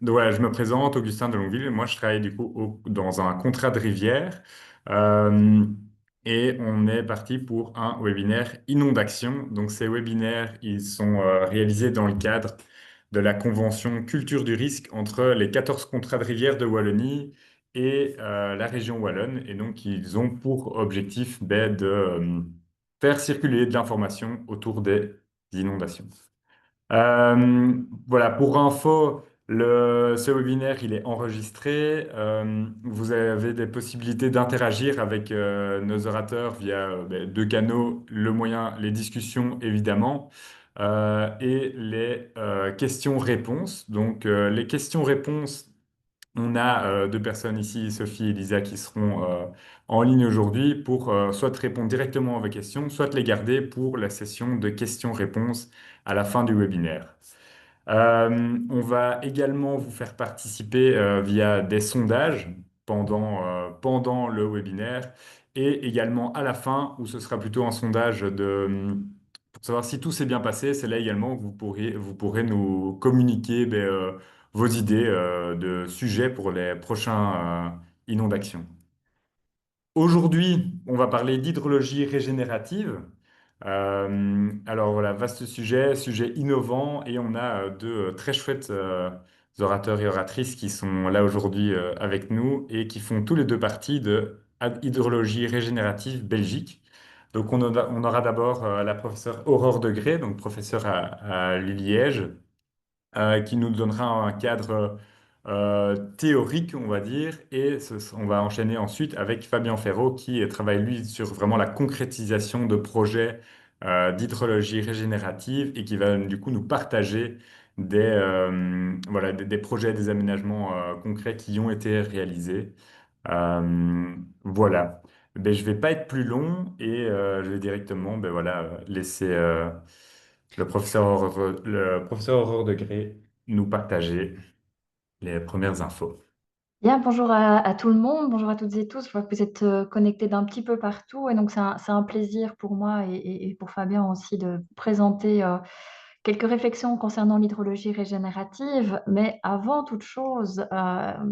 Ouais, je me présente, Augustin de Longueville. Moi, je travaille du coup dans un contrat de rivière. Euh, et on est parti pour un webinaire inondation. Donc, ces webinaires, ils sont réalisés dans le cadre de la convention Culture du risque entre les 14 contrats de rivière de Wallonie et la région wallonne. Et donc, ils ont pour objectif de faire circuler de l'information autour des inondations. Voilà, pour info, ce webinaire, il est enregistré. Vous avez des possibilités d'interagir avec nos orateurs via deux canaux, le moyen, les discussions évidemment, et les questions-réponses. Donc, les questions-réponses, on a deux personnes ici, Sophie et Lisa, qui seront en ligne aujourd'hui pour soit répondre directement à vos questions, soit les garder pour la session de questions-réponses à la fin du webinaire. On va également vous faire participer via des sondages pendant le webinaire et également à la fin où ce sera plutôt un sondage pour savoir si tout s'est bien passé. C'est là également que vous pourrez nous communiquer vos idées de sujets pour les prochains inondations. Aujourd'hui, on va parler d'hydrologie régénérative. Alors voilà, vaste sujet, sujet innovant, et on a deux très chouettes orateurs et oratrices qui sont là aujourd'hui avec nous et qui font tous les deux partie de Hydrologie régénérative Belgique. Donc on aura d'abord la professeure Aurore Degré, donc professeure à l'ULiège, qui nous donnera un cadre théorique, on va dire, et on va enchaîner ensuite avec Fabien Ferraud, qui travaille, lui, sur vraiment la concrétisation de projets d'hydrologie régénérative et qui va, du coup, nous partager des projets, des aménagements concrets qui ont été réalisés. Voilà. Ben, je vais pas être plus long et je vais directement laisser le professeur Aurore Degré nous partager les premières infos. Bien, bonjour à tout le monde, bonjour à toutes et tous. Je vois que vous êtes connectés d'un petit peu partout et donc c'est un plaisir pour moi et pour Fabien aussi de vous présenter quelques réflexions concernant l'hydrologie régénérative. Mais avant toute chose, la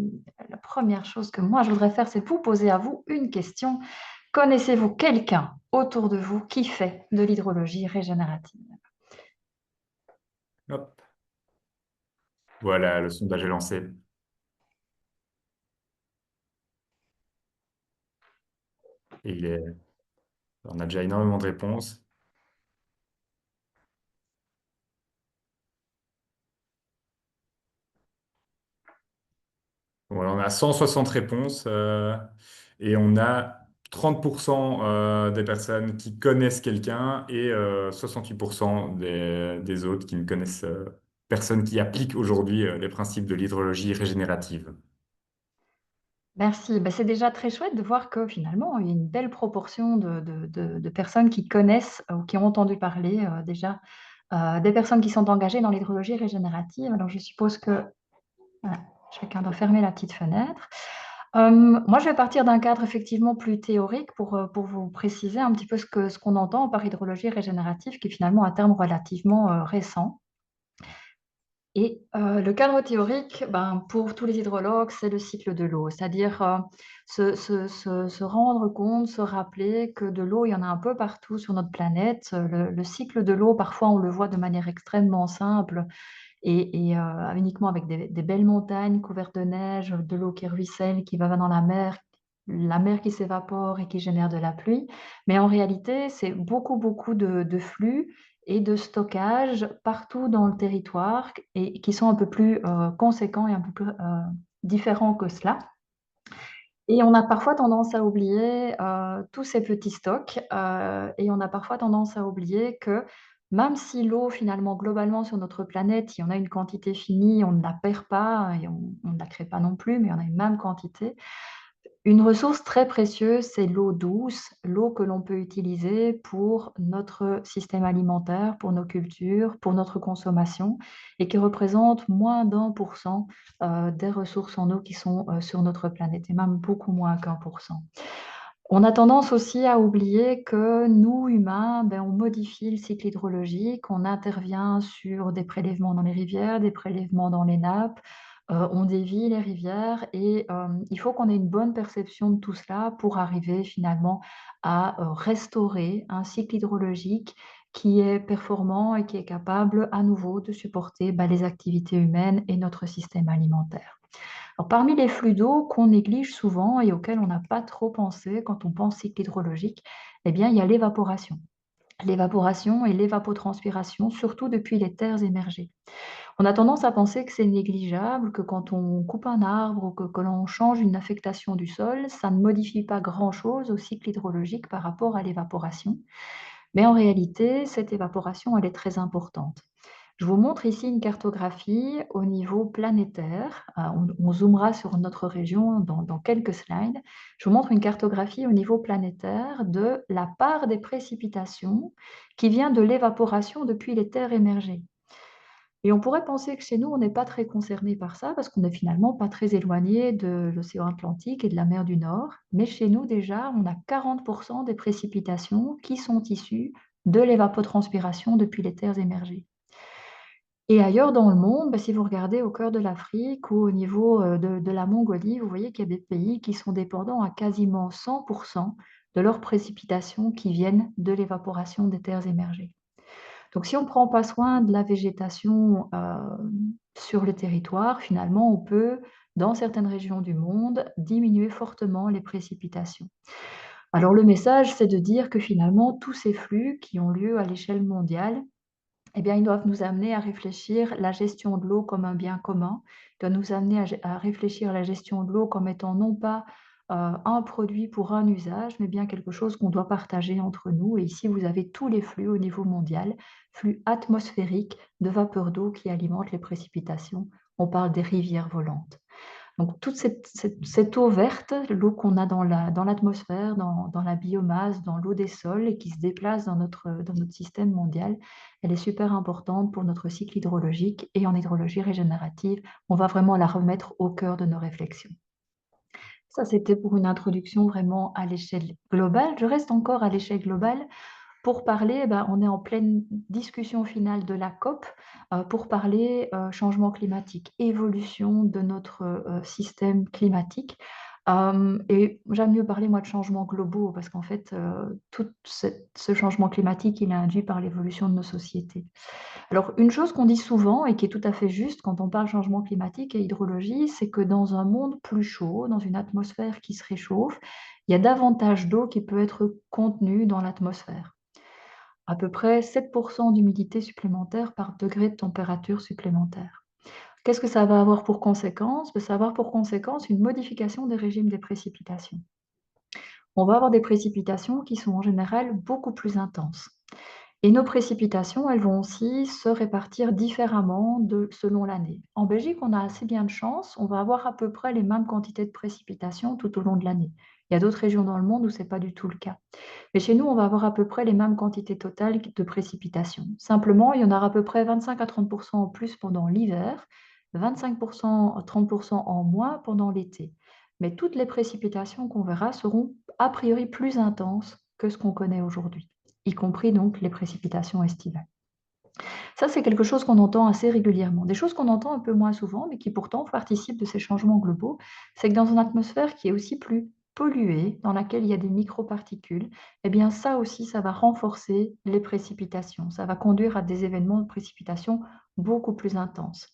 première chose que moi je voudrais faire, c'est vous poser à vous une question. Connaissez-vous quelqu'un autour de vous qui fait de l'hydrologie régénérative? Hop. Voilà, le sondage est lancé. Et on a déjà énormément de réponses. Voilà, on a 160 réponses et on a 30% des personnes qui connaissent quelqu'un et 68% des autres qui ne connaissent personne qui applique aujourd'hui les principes de l'hydrologie régénérative. Merci. Ben, c'est déjà très chouette de voir que finalement, il y a une belle proportion de personnes qui connaissent ou qui ont entendu parler déjà des personnes qui sont engagées dans l'hydrologie régénérative. Alors, je suppose que voilà, chacun doit fermer la petite fenêtre. Moi, je vais partir d'un cadre effectivement plus théorique pour vous préciser un petit peu ce qu'on entend par hydrologie régénérative, qui est finalement un terme relativement récent. Et le cadre théorique, ben, pour tous les hydrologues, c'est le cycle de l'eau, c'est-à-dire se rendre compte, se rappeler que de l'eau, il y en a un peu partout sur notre planète. Le cycle de l'eau, parfois, on le voit de manière extrêmement simple et uniquement avec des belles montagnes couvertes de neige, de l'eau qui ruisselle, qui va dans la mer qui s'évapore et qui génère de la pluie. Mais en réalité, c'est beaucoup, beaucoup de flux et de stockage partout dans le territoire et qui sont un peu plus conséquents et un peu plus différents que cela. Et on a parfois tendance à oublier tous ces petits stocks et on a parfois tendance à oublier que même si l'eau, finalement, globalement sur notre planète, il y en a une quantité finie, on ne la perd pas et on ne la crée pas non plus, mais on a une même quantité. Une ressource très précieuse, c'est l'eau douce, l'eau que l'on peut utiliser pour notre système alimentaire, pour nos cultures, pour notre consommation, et qui représente moins d'1% des ressources en eau qui sont sur notre planète, et même beaucoup moins qu'1%. On a tendance aussi à oublier que nous, humains, ben, on modifie le cycle hydrologique, on intervient sur des prélèvements dans les rivières, des prélèvements dans les nappes, on dévie les rivières et il faut qu'on ait une bonne perception de tout cela pour arriver finalement à restaurer un cycle hydrologique qui est performant et qui est capable à nouveau de supporter les activités humaines et notre système alimentaire. Alors, parmi les flux d'eau qu'on néglige souvent et auxquels on n'a pas trop pensé quand on pense cycle hydrologique, eh bien, il y a l'évaporation. L'évaporation et l'évapotranspiration, surtout depuis les terres émergées. On a tendance à penser que c'est négligeable, que quand on coupe un arbre ou que l'on change une affectation du sol, ça ne modifie pas grand-chose au cycle hydrologique par rapport à l'évaporation. Mais en réalité, cette évaporation, elle est très importante. Je vous montre ici une cartographie au niveau planétaire. On zoomera sur notre région dans quelques slides. Je vous montre une cartographie au niveau planétaire de la part des précipitations qui vient de l'évaporation depuis les terres émergées. Et on pourrait penser que chez nous, on n'est pas très concerné par ça parce qu'on n'est finalement pas très éloigné de l'océan Atlantique et de la mer du Nord. Mais chez nous, déjà, on a 40% des précipitations qui sont issues de l'évapotranspiration depuis les terres émergées. Et ailleurs dans le monde, si vous regardez au cœur de l'Afrique ou au niveau de la Mongolie, vous voyez qu'il y a des pays qui sont dépendants à quasiment 100% de leurs précipitations qui viennent de l'évaporation des terres émergées. Donc, si on ne prend pas soin de la végétation sur le territoire, finalement, on peut, dans certaines régions du monde, diminuer fortement les précipitations. Alors, le message, c'est de dire que finalement, tous ces flux qui ont lieu à l'échelle mondiale, eh bien, ils doivent nous amener à réfléchir la gestion de l'eau comme un bien commun. Ils doivent nous amener à réfléchir la gestion de l'eau comme étant non pas un produit pour un usage, mais bien quelque chose qu'on doit partager entre nous. Et ici, vous avez tous les flux au niveau mondial, flux atmosphériques de vapeur d'eau qui alimentent les précipitations. On parle des rivières volantes. Donc, toute cette eau verte, l'eau qu'on a dans l'atmosphère, dans la biomasse, dans l'eau des sols et qui se déplace dans notre système mondial, elle est super importante pour notre cycle hydrologique et en hydrologie régénérative, on va vraiment la remettre au cœur de nos réflexions. Ça, c'était pour une introduction vraiment à l'échelle globale. Je reste encore à l'échelle globale pour parler, on est en pleine discussion finale de la COP, pour parler changement climatique, évolution de notre système climatique. Et j'aime mieux parler, moi, de changements globaux, parce qu'en fait, tout ce changement climatique, il est induit par l'évolution de nos sociétés. Alors, une chose qu'on dit souvent et qui est tout à fait juste quand on parle changement climatique et hydrologie, c'est que dans un monde plus chaud, dans une atmosphère qui se réchauffe, il y a davantage d'eau qui peut être contenue dans l'atmosphère. À peu près 7% d'humidité supplémentaire par degré de température supplémentaire. Qu'est-ce que ça va avoir pour conséquence? Ça va avoir pour conséquence une modification des régimes des précipitations. On va avoir des précipitations qui sont en général beaucoup plus intenses. Et nos précipitations, elles vont aussi se répartir différemment selon l'année. En Belgique, on a assez bien de chance, on va avoir à peu près les mêmes quantités de précipitations tout au long de l'année. Il y a d'autres régions dans le monde où ce n'est pas du tout le cas. Mais chez nous, on va avoir à peu près les mêmes quantités totales de précipitations. Simplement, il y en aura à peu près 25 à 30% en plus pendant l'hiver, 25% à 30% en moins pendant l'été. Mais toutes les précipitations qu'on verra seront a priori plus intenses que ce qu'on connaît aujourd'hui, y compris donc les précipitations estivales. Ça, c'est quelque chose qu'on entend assez régulièrement. Des choses qu'on entend un peu moins souvent, mais qui pourtant participent de ces changements globaux, c'est que dans une atmosphère qui est aussi plus polluée, dans laquelle il y a des microparticules, eh bien ça aussi, ça va renforcer les précipitations. Ça va conduire à des événements de précipitation beaucoup plus intenses.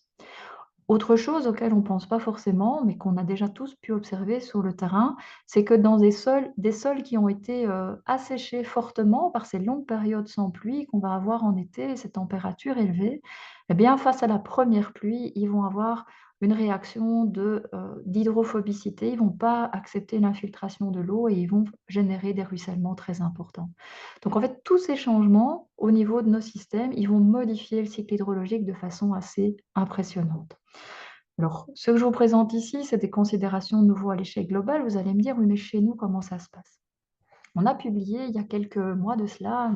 Autre chose auquel on ne pense pas forcément, mais qu'on a déjà tous pu observer sur le terrain, c'est que dans des sols qui ont été asséchés fortement par ces longues périodes sans pluie qu'on va avoir en été, ces températures élevées, eh bien, face à la première pluie, ils vont avoir une réaction d'hydrophobicité. Ils ne vont pas accepter l'infiltration de l'eau et ils vont générer des ruissellements très importants. Donc, en fait, tous ces changements au niveau de nos systèmes, ils vont modifier le cycle hydrologique de façon assez impressionnante. Alors, ce que je vous présente ici, c'est des considérations de nouveau à l'échelle globale. Vous allez me dire, oui, mais chez nous, comment ça se passe? On a publié il y a quelques mois de cela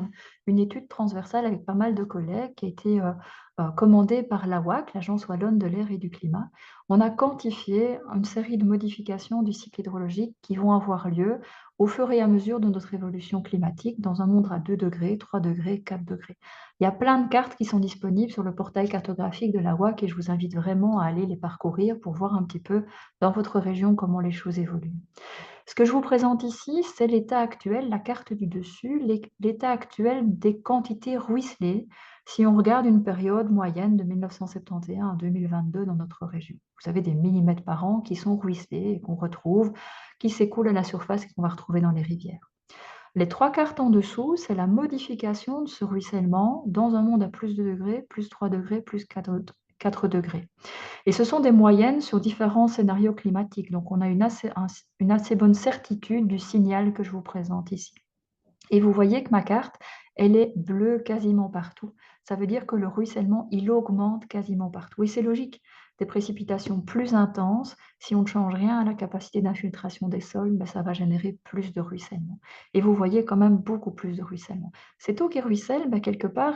une étude transversale avec pas mal de collègues qui a été commandée par l'AWAC, l'Agence wallonne de l'air et du climat. On a quantifié une série de modifications du cycle hydrologique qui vont avoir lieu au fur et à mesure de notre évolution climatique dans un monde à 2 degrés, 3 degrés, 4 degrés. Il y a plein de cartes qui sont disponibles sur le portail cartographique de l'AWAC et je vous invite vraiment à aller les parcourir pour voir un petit peu dans votre région comment les choses évoluent. Ce que je vous présente ici, c'est l'état actuel, la carte du dessus, l'état actuel des quantités ruisselées si on regarde une période moyenne de 1971 à 2022 dans notre région. Vous avez des millimètres par an qui sont ruisselés et qu'on retrouve, qui s'écoulent à la surface et qu'on va retrouver dans les rivières. Les 3 cartes en dessous, c'est la modification de ce ruissellement dans un monde à plus 2 degrés, plus 3 degrés, plus 4 degrés. Et ce sont des moyennes sur différents scénarios climatiques. Donc, on a une assez bonne certitude du signal que je vous présente ici. Et vous voyez que ma carte, elle est bleue quasiment partout. Ça veut dire que le ruissellement, il augmente quasiment partout. Et c'est logique. Des précipitations plus intenses, si on ne change rien à la capacité d'infiltration des sols, ben ça va générer plus de ruissellement. Et vous voyez quand même beaucoup plus de ruissellement. Cette eau qui ruisselle, ben quelque part,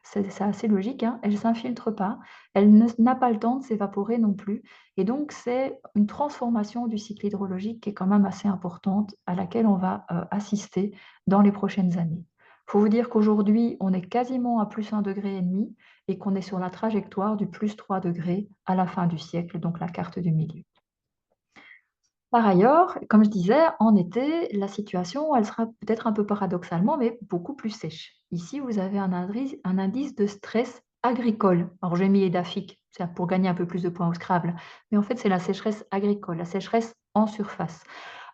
c'est assez logique, hein, elle ne s'infiltre pas, n'a pas le temps de s'évaporer non plus. Et donc, c'est une transformation du cycle hydrologique qui est quand même assez importante, à laquelle on va assister dans les prochaines années. Il faut vous dire qu'aujourd'hui, on est quasiment à plus 1,5 degré et qu'on est sur la trajectoire du plus 3 degrés à la fin du siècle, donc la carte du milieu. Par ailleurs, comme je disais, en été, la situation, elle sera peut-être un peu paradoxalement, mais beaucoup plus sèche. Ici, vous avez un indice de stress agricole. Alors, j'ai mis EDAFIC, c'est pour gagner un peu plus de points au Scrabble, mais en fait, c'est la sécheresse agricole, la sécheresse en surface.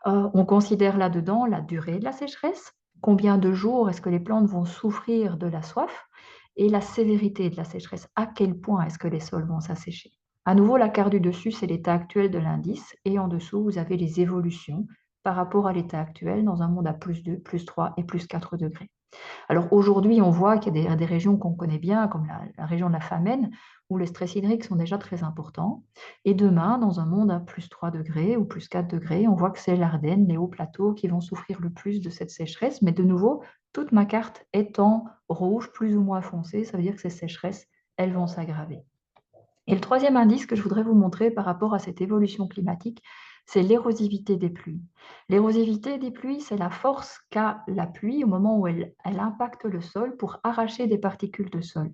On considère là-dedans la durée de la sécheresse, combien de jours est-ce que les plantes vont souffrir de la soif, et la sévérité de la sécheresse, à quel point est-ce que les sols vont s'assécher. À nouveau, la carte du dessus, c'est l'état actuel de l'indice, et en dessous, vous avez les évolutions par rapport à l'état actuel dans un monde à plus 2, plus 3 et plus 4 degrés. Alors aujourd'hui, on voit qu'il y a des régions qu'on connaît bien, comme la région de la Famenne, où les stress hydriques sont déjà très importants. Et demain, dans un monde à plus 3 degrés ou plus 4 degrés, on voit que c'est l'Ardenne, les hauts plateaux qui vont souffrir le plus de cette sécheresse. Mais de nouveau, toute ma carte est en rouge, plus ou moins foncé. Ça veut dire que ces sécheresses, elles vont s'aggraver. Et le troisième indice que je voudrais vous montrer par rapport à cette évolution climatique, c'est l'érosivité des pluies. L'érosivité des pluies, c'est la force qu'a la pluie au moment où elle impacte le sol pour arracher des particules de sol.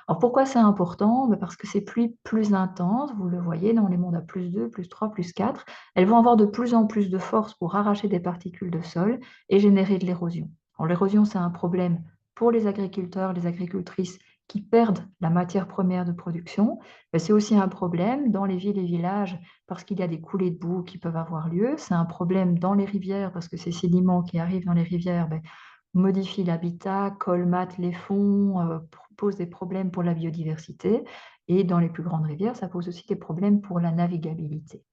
Alors pourquoi c'est important? Parce que ces pluies plus intenses, vous le voyez dans les mondes à plus 2, plus 3, plus 4, elles vont avoir de plus en plus de force pour arracher des particules de sol et générer de l'érosion. Alors l'érosion, c'est un problème pour les agriculteurs, les agricultrices qui perdent la matière première de production. Mais c'est aussi un problème dans les villes et villages parce qu'il y a des coulées de boue qui peuvent avoir lieu. C'est un problème dans les rivières parce que ces sédiments qui arrivent dans les rivières modifient l'habitat, colmatent les fonds, posent des problèmes pour la biodiversité. Et dans les plus grandes rivières, ça pose aussi des problèmes pour la navigabilité.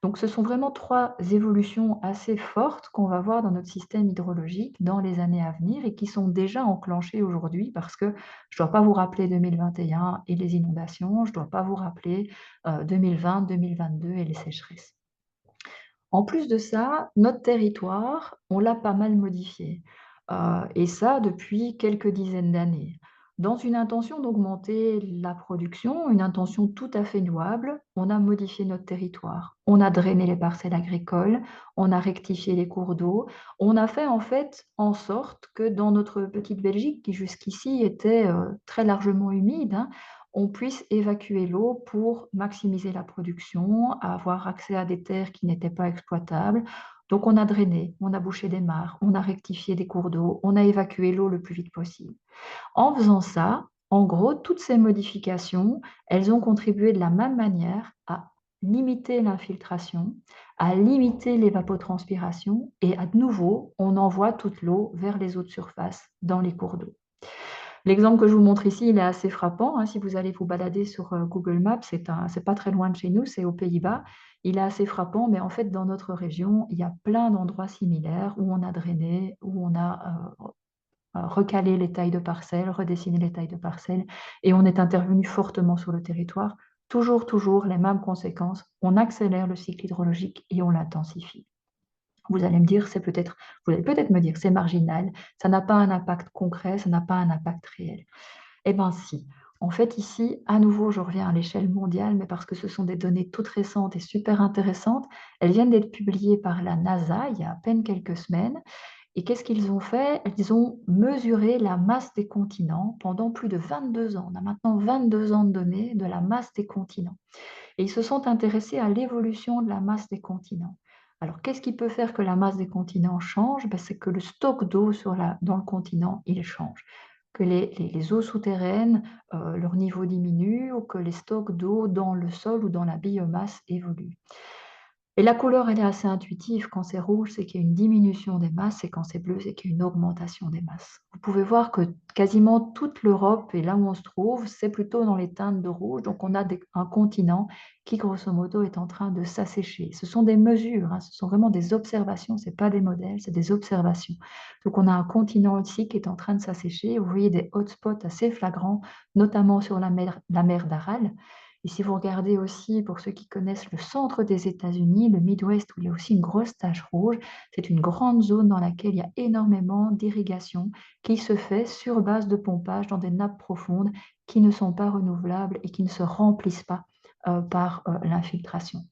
Donc, ce sont vraiment 3 évolutions assez fortes qu'on va voir dans notre système hydrologique dans les années à venir et qui sont déjà enclenchées aujourd'hui parce que je ne dois pas vous rappeler 2021 et les inondations, je ne dois pas vous rappeler 2020, 2022 et les sécheresses. En plus de ça, notre territoire, on l'a pas mal modifié, et ça depuis quelques dizaines d'années. Dans une intention d'augmenter la production, une intention tout à fait louable, on a modifié notre territoire. On a drainé les parcelles agricoles, on a rectifié les cours d'eau, on a fait en fait en sorte que dans notre petite Belgique, qui jusqu'ici était très largement humide, hein, on puisse évacuer l'eau pour maximiser la production, avoir accès à des terres qui n'étaient pas exploitables. Donc on a drainé, on a bouché des mares, on a rectifié des cours d'eau, on a évacué l'eau le plus vite possible. En faisant ça, en gros, toutes ces modifications, elles ont contribué de la même manière à limiter l'infiltration, à limiter l'évapotranspiration et à nouveau, on envoie toute l'eau vers les eaux de surface dans les cours d'eau. L'exemple que je vous montre ici, il est assez frappant, hein. Si vous allez vous balader sur Google Maps, c'est pas très loin de chez nous, c'est aux Pays-Bas. Il est assez frappant, mais en fait, dans notre région, il y a plein d'endroits similaires où on a drainé, où on a recalé les tailles de parcelles, redessiné les tailles de parcelles, et on est intervenu fortement sur le territoire. Toujours les mêmes conséquences. On accélère le cycle hydrologique et on l'intensifie. Vous allez me dire, vous allez peut-être me dire, c'est marginal, ça n'a pas un impact concret, ça n'a pas un impact réel. Eh bien si. En fait, ici, à nouveau, je reviens à l'échelle mondiale, mais parce que ce sont des données toutes récentes et super intéressantes. Elles viennent d'être publiées par la NASA il y a à peine quelques semaines. Et qu'est-ce qu'ils ont fait? Ils ont mesuré la masse des continents pendant plus de 22 ans. On a maintenant 22 ans de données de la masse des continents. Et ils se sont intéressés à l'évolution de la masse des continents. Alors, qu'est-ce qui peut faire que la masse des continents change? Ben, c'est que le stock d'eau dans le continent, il change. Que les eaux souterraines, leur niveau diminue, ou que les stocks d'eau dans le sol ou dans la biomasse évoluent. Et la couleur, elle est assez intuitive. Quand c'est rouge, c'est qu'il y a une diminution des masses, et quand c'est bleu, c'est qu'il y a une augmentation des masses. Vous pouvez voir que quasiment toute l'Europe, et là où on se trouve, c'est plutôt dans les teintes de rouge. Donc, on a un continent qui, grosso modo, est en train de s'assécher. Ce sont des mesures, hein, ce sont vraiment des observations, ce n'est pas des modèles, c'est des observations. Donc, on a un continent ici qui est en train de s'assécher. Vous voyez des hotspots assez flagrants, notamment sur la mer d'Aral. Et si vous regardez aussi, pour ceux qui connaissent le centre des États-Unis, le Midwest, où il y a aussi une grosse tache rouge, c'est une grande zone dans laquelle il y a énormément d'irrigation qui se fait sur base de pompage dans des nappes profondes qui ne sont pas renouvelables et qui ne se remplissent pas par l'infiltration.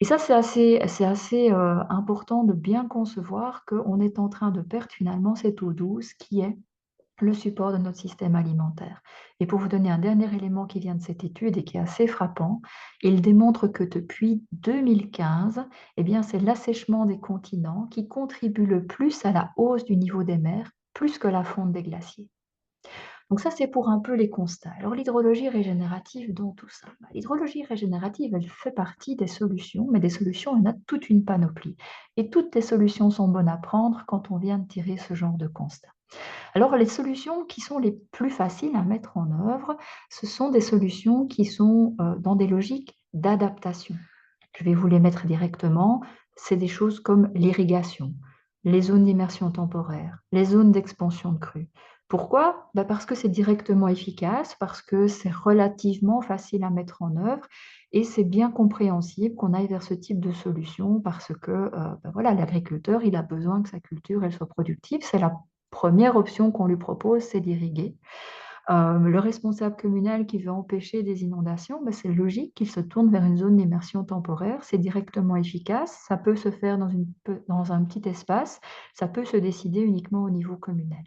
Et ça, c'est assez important de bien concevoir qu'on est en train de perdre finalement cette eau douce qui est le support de notre système alimentaire. Et pour vous donner un dernier élément qui vient de cette étude et qui est assez frappant, il démontre que depuis 2015, eh bien, c'est l'assèchement des continents qui contribue le plus à la hausse du niveau des mers, plus que la fonte des glaciers. Donc ça, c'est pour un peu les constats. Alors l'hydrologie régénérative dans tout ça. L'hydrologie régénérative, elle fait partie des solutions, mais des solutions, il y en a toute une panoplie. Et toutes les solutions sont bonnes à prendre quand on vient de tirer ce genre de constat. Alors, les solutions qui sont les plus faciles à mettre en œuvre, ce sont des solutions qui sont dans des logiques d'adaptation. Je vais vous les mettre directement. C'est des choses comme l'irrigation, les zones d'immersion temporaire, les zones d'expansion de crues. Pourquoi? Parce que c'est directement efficace, parce que c'est relativement facile à mettre en œuvre et c'est bien compréhensible qu'on aille vers ce type de solution parce que voilà, l'agriculteur, il a besoin que sa culture elle soit productive. C'est la première option qu'on lui propose, c'est d'irriguer. Le responsable communal qui veut empêcher des inondations, c'est logique qu'il se tourne vers une zone d'immersion temporaire. C'est directement efficace. Ça peut se faire dans un petit espace. Ça peut se décider uniquement au niveau communal.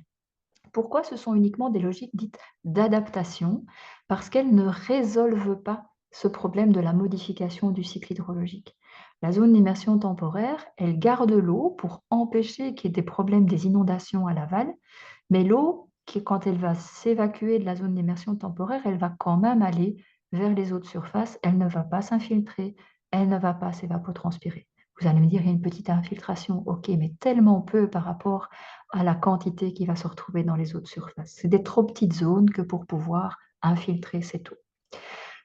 Pourquoi ce sont uniquement des logiques dites d'adaptation? Parce qu'elles ne résolvent pas ce problème de la modification du cycle hydrologique. La zone d'immersion temporaire, elle garde l'eau pour empêcher qu'il y ait des problèmes des inondations à l'aval, mais l'eau, quand elle va s'évacuer de la zone d'immersion temporaire, elle va quand même aller vers les eaux de surface, elle ne va pas s'infiltrer, elle ne va pas s'évapotranspirer. Vous allez me dire, il y a une petite infiltration, ok, mais tellement peu par rapport à la quantité qui va se retrouver dans les eaux de surface. C'est des trop petites zones que pour pouvoir infiltrer cette eau.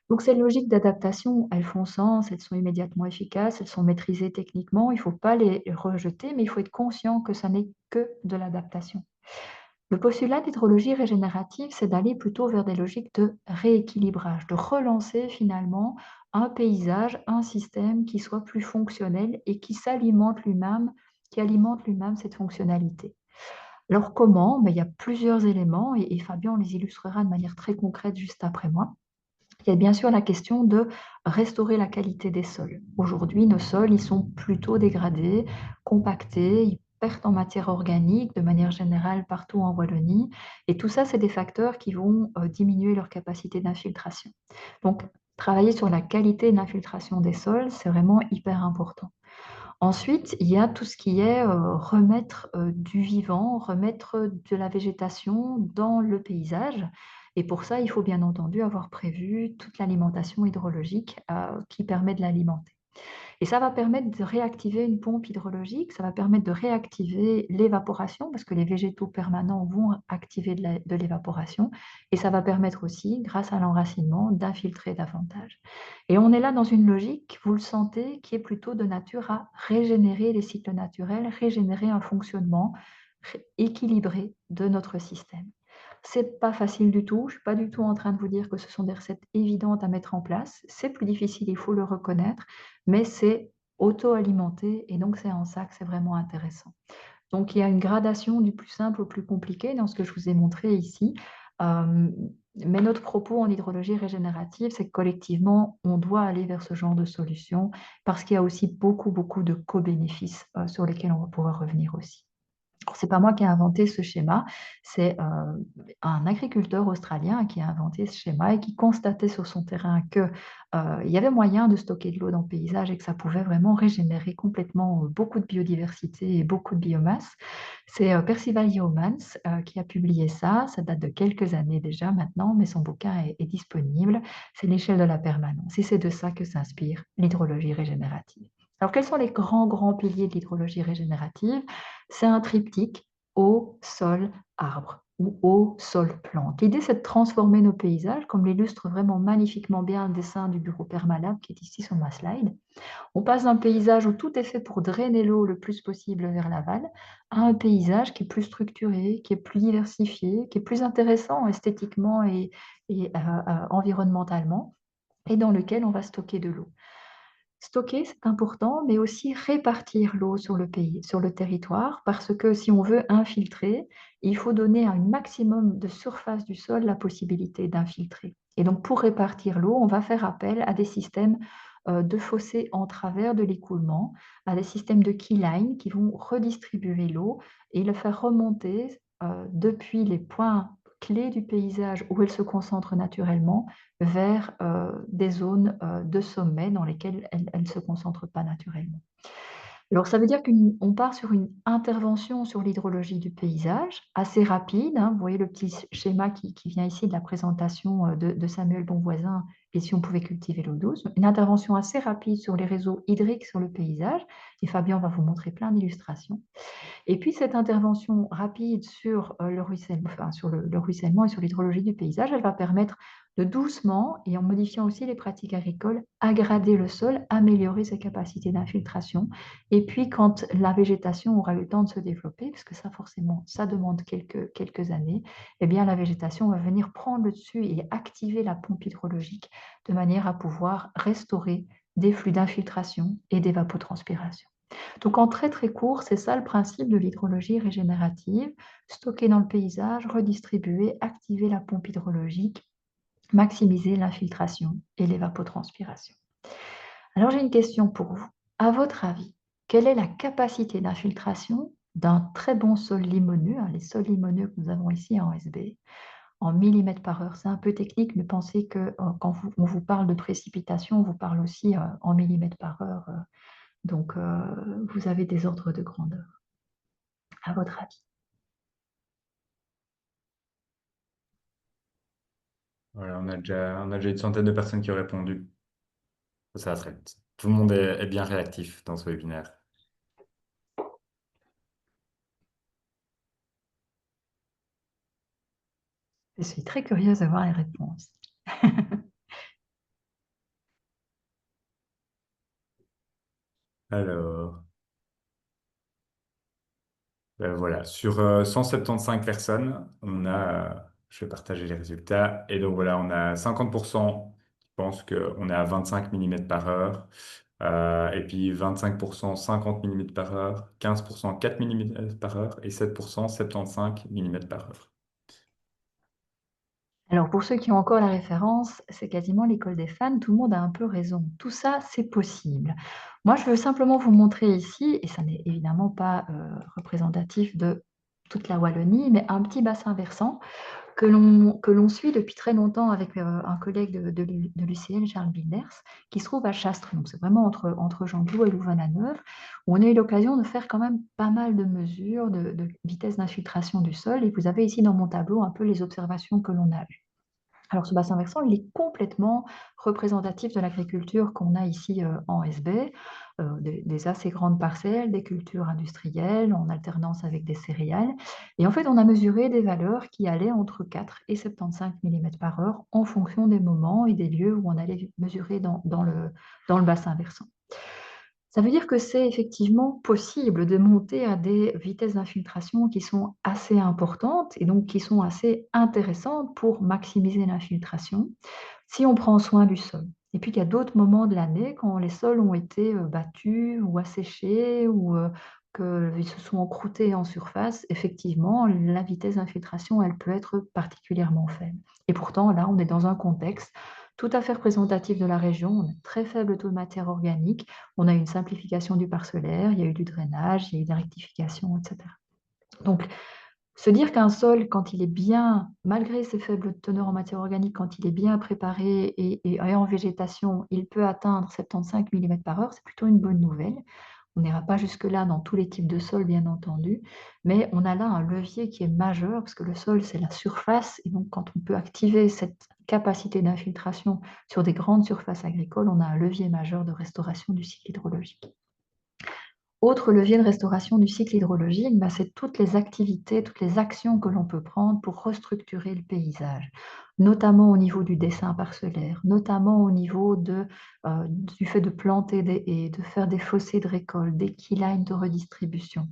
Donc ces logiques d'adaptation, elles font sens, elles sont immédiatement efficaces, elles sont maîtrisées techniquement, il ne faut pas les rejeter, mais il faut être conscient que ça n'est que de l'adaptation. Le postulat d'hydrologie régénérative, c'est d'aller plutôt vers des logiques de rééquilibrage, de relancer finalement un paysage, un système qui soit plus fonctionnel et qui alimente lui-même cette fonctionnalité. Alors comment? Il y a plusieurs éléments et Fabien les illustrera de manière très concrète juste après moi. Il y a bien sûr la question de restaurer la qualité des sols. Aujourd'hui, nos sols, ils sont plutôt dégradés, compactés, ils perdent en matière organique de manière générale partout en Wallonie. Et tout ça, c'est des facteurs qui vont diminuer leur capacité d'infiltration. Donc, travailler sur la qualité d'infiltration des sols, c'est vraiment hyper important. Ensuite, il y a tout ce qui est remettre du vivant, remettre de la végétation dans le paysage. Et pour ça, il faut bien entendu avoir prévu toute l'alimentation hydrologique qui permet de l'alimenter. Et ça va permettre de réactiver une pompe hydrologique, ça va permettre de réactiver l'évaporation, parce que les végétaux permanents vont activer de l'évaporation, et ça va permettre aussi, grâce à l'enracinement, d'infiltrer davantage. Et on est là dans une logique, vous le sentez, qui est plutôt de nature à régénérer les cycles naturels, régénérer un fonctionnement équilibré de notre système. C'est pas facile du tout. Je suis pas du tout en train de vous dire que ce sont des recettes évidentes à mettre en place. C'est plus difficile, il faut le reconnaître, mais c'est auto-alimenté, et donc c'est en ça que c'est vraiment intéressant. Donc, il y a une gradation du plus simple au plus compliqué dans ce que je vous ai montré ici. Euh, mais notre propos en hydrologie régénérative, c'est que collectivement, on doit aller vers ce genre de solution parce qu'il y a aussi beaucoup, beaucoup de co-bénéfices sur lesquels on va pouvoir revenir aussi. C'est pas moi qui ai inventé ce schéma, c'est un agriculteur australien qui a inventé ce schéma et qui constatait sur son terrain que il y avait moyen de stocker de l'eau dans le paysage et que ça pouvait vraiment régénérer complètement beaucoup de biodiversité et beaucoup de biomasse. C'est Percival Yeomans qui a publié ça. Ça date de quelques années déjà maintenant, mais son bouquin est disponible. C'est l'échelle de la permanence. Et c'est de ça que s'inspire l'hydrologie régénérative. Alors, quels sont les grands, grands piliers de l'hydrologie régénérative? C'est un triptyque eau, sol, arbre ou eau, sol, plante. L'idée, c'est de transformer nos paysages, comme l'illustre vraiment magnifiquement bien un dessin du bureau Permalab qui est ici sur ma slide. On passe d'un paysage où tout est fait pour drainer l'eau le plus possible vers l'aval à un paysage qui est plus structuré, qui est plus diversifié, qui est plus intéressant esthétiquement et environnementalement, et dans lequel on va stocker de l'eau. Stocker, c'est important, mais aussi répartir l'eau sur le pays, sur le territoire, parce que si on veut infiltrer, il faut donner à un maximum de surface du sol la possibilité d'infiltrer. Et donc, pour répartir l'eau, on va faire appel à des systèmes de fossés en travers de l'écoulement, à des systèmes de keyline qui vont redistribuer l'eau et le faire remonter depuis les points clés du paysage où elle se concentre naturellement vers des zones de sommet dans lesquelles elle ne se concentre pas naturellement. Alors, ça veut dire qu'on part sur une intervention sur l'hydrologie du paysage assez rapide, hein. Vous voyez le petit schéma qui vient ici de la présentation de Samuel Bonvoisin, et si on pouvait cultiver l'eau douce. Une intervention assez rapide sur les réseaux hydriques sur le paysage. Et Fabien va vous montrer plein d'illustrations. Et puis, cette intervention rapide sur le ruissellement, enfin, sur le ruissellement et sur l'hydrologie du paysage, elle va permettre de doucement, et en modifiant aussi les pratiques agricoles, aggrader le sol, améliorer ses capacités d'infiltration. Et puis, quand la végétation aura eu le temps de se développer, parce que ça, forcément, ça demande quelques années, eh bien, la végétation va venir prendre le dessus et activer la pompe hydrologique de manière à pouvoir restaurer des flux d'infiltration et d'évapotranspiration. Donc, en très très court, c'est ça le principe de l'hydrologie régénérative: stocker dans le paysage, redistribuer, activer la pompe hydrologique, maximiser l'infiltration et l'évapotranspiration. Alors, j'ai une question pour vous. À votre avis, quelle est la capacité d'infiltration d'un très bon sol limoneux, hein, les sols limoneux que nous avons ici en SB, en millimètres par heure? C'est un peu technique, mais pensez que quand on vous parle de précipitation, on vous parle aussi en millimètres par heure. Donc, vous avez des ordres de grandeur, à votre avis. Voilà, on a déjà une centaine de personnes qui ont répondu. Ça va très vite. Tout le monde est bien réactif dans ce webinaire. Je suis très curieuse de voir les réponses. Alors, voilà, sur 175 personnes, je vais partager les résultats. Et donc voilà, on a 50% qui pensent qu'on est à 25 mm par heure. Et puis 25% 50 mm par heure, 15% 4 mm par heure et 7% 75 mm par heure. Alors, pour ceux qui ont encore la référence, c'est quasiment l'école des fans, tout le monde a un peu raison. Tout ça, c'est possible. Moi, je veux simplement vous montrer ici, et ça n'est évidemment pas représentatif de toute la Wallonie, mais un petit bassin versant que l'on suit depuis très longtemps avec un collègue de l'UCL, Charles Bilders, qui se trouve à Chastres. Donc, c'est vraiment entre Gembloux et Louvain-la-Neuve, où on a eu l'occasion de faire quand même pas mal de mesures de vitesse d'infiltration du sol. Et vous avez ici dans mon tableau un peu les observations que l'on a eues. Alors, ce bassin versant, il est complètement représentatif de l'agriculture qu'on a ici en SB, des assez grandes parcelles, des cultures industrielles en alternance avec des céréales. Et en fait, on a mesuré des valeurs qui allaient entre 4 et 75 mm par heure en fonction des moments et des lieux où on allait mesurer dans le bassin versant. Ça veut dire que c'est effectivement possible de monter à des vitesses d'infiltration qui sont assez importantes et donc qui sont assez intéressantes pour maximiser l'infiltration si on prend soin du sol. Et puis, il y a d'autres moments de l'année quand les sols ont été battus ou asséchés ou qu'ils se sont encroûtés en surface. Effectivement, la vitesse d'infiltration, elle peut être particulièrement faible. Et pourtant, là, on est dans un contexte tout à fait représentatif de la région. On a un très faible taux de matière organique. On a une simplification du parcellaire, il y a eu du drainage, il y a eu de la rectification, etc. Donc, se dire qu'un sol, quand il est bien, malgré ses faibles teneurs en matière organique, quand il est bien préparé et en végétation, il peut atteindre 75 mm par heure, c'est plutôt une bonne nouvelle. On n'ira pas jusque-là dans tous les types de sols, bien entendu, mais on a là un levier qui est majeur, parce que le sol, c'est la surface, et donc quand on peut activer cette capacité d'infiltration sur des grandes surfaces agricoles, on a un levier majeur de restauration du cycle hydrologique. Autre levier de restauration du cycle hydrologique, c'est toutes les activités, toutes les actions que l'on peut prendre pour restructurer le paysage, notamment au niveau du dessin parcellaire, notamment au niveau du fait de planter des haies, de faire des fossés de récolte, des keylines de redistribution.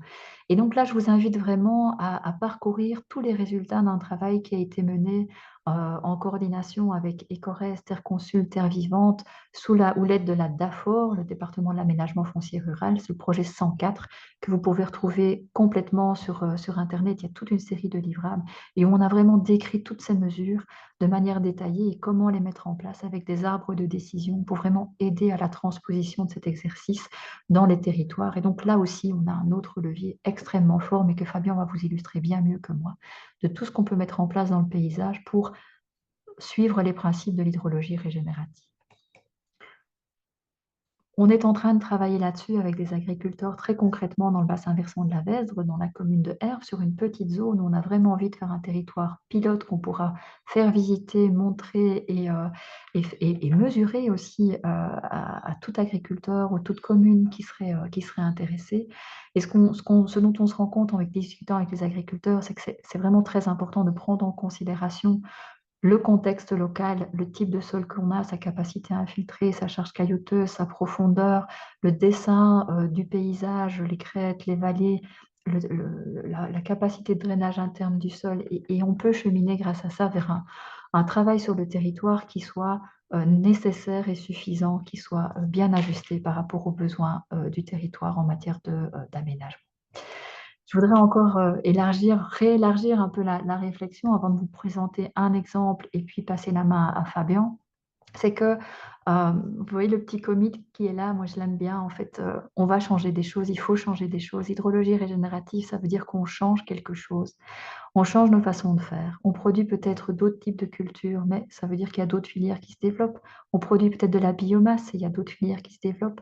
Et donc là, je vous invite vraiment à parcourir tous les résultats d'un travail qui a été mené en coordination avec Ecorest, Terre Consul, Terre Vivante, sous la houlette de la DAFOR, le département de l'aménagement foncier rural. C'est le projet 104 que vous pouvez retrouver complètement sur Internet. Il y a toute une série de livrables et où on a vraiment décrit toutes ces mesures de manière détaillée et comment les mettre en place avec des arbres de décision pour vraiment aider à la transposition de cet exercice dans les territoires. Et donc là aussi, on a un autre levier extrêmement fort, mais que Fabien va vous illustrer bien mieux que moi, de tout ce qu'on peut mettre en place dans le paysage pour suivre les principes de l'hydrologie régénérative. On est en train de travailler là-dessus avec des agriculteurs très concrètement dans le bassin versant de la Vesdre, dans la commune de Herve, sur une petite zone où on a vraiment envie de faire un territoire pilote qu'on pourra faire visiter, montrer et mesurer aussi à tout agriculteur ou toute commune qui serait intéressée. Et ce dont on se rend compte en discutant avec les agriculteurs, c'est que c'est vraiment très important de prendre en considération le contexte local, le type de sol qu'on a, sa capacité à infiltrer, sa charge caillouteuse, sa profondeur, le dessin du paysage, les crêtes, les vallées, la capacité de drainage interne du sol. Et on peut cheminer grâce à ça vers un travail sur le territoire qui soit nécessaire et suffisant, qui soit bien ajusté par rapport aux besoins du territoire en matière d'aménagement. Je voudrais encore réélargir un peu la réflexion avant de vous présenter un exemple et puis passer la main à Fabien. C'est que, vous voyez le petit comique qui est là, moi je l'aime bien. En fait, on va changer des choses, il faut changer des choses. Hydrologie régénérative, ça veut dire qu'on change quelque chose. On change nos façons de faire. On produit peut-être d'autres types de cultures, mais ça veut dire qu'il y a d'autres filières qui se développent. On produit peut-être de la biomasse et il y a d'autres filières qui se développent.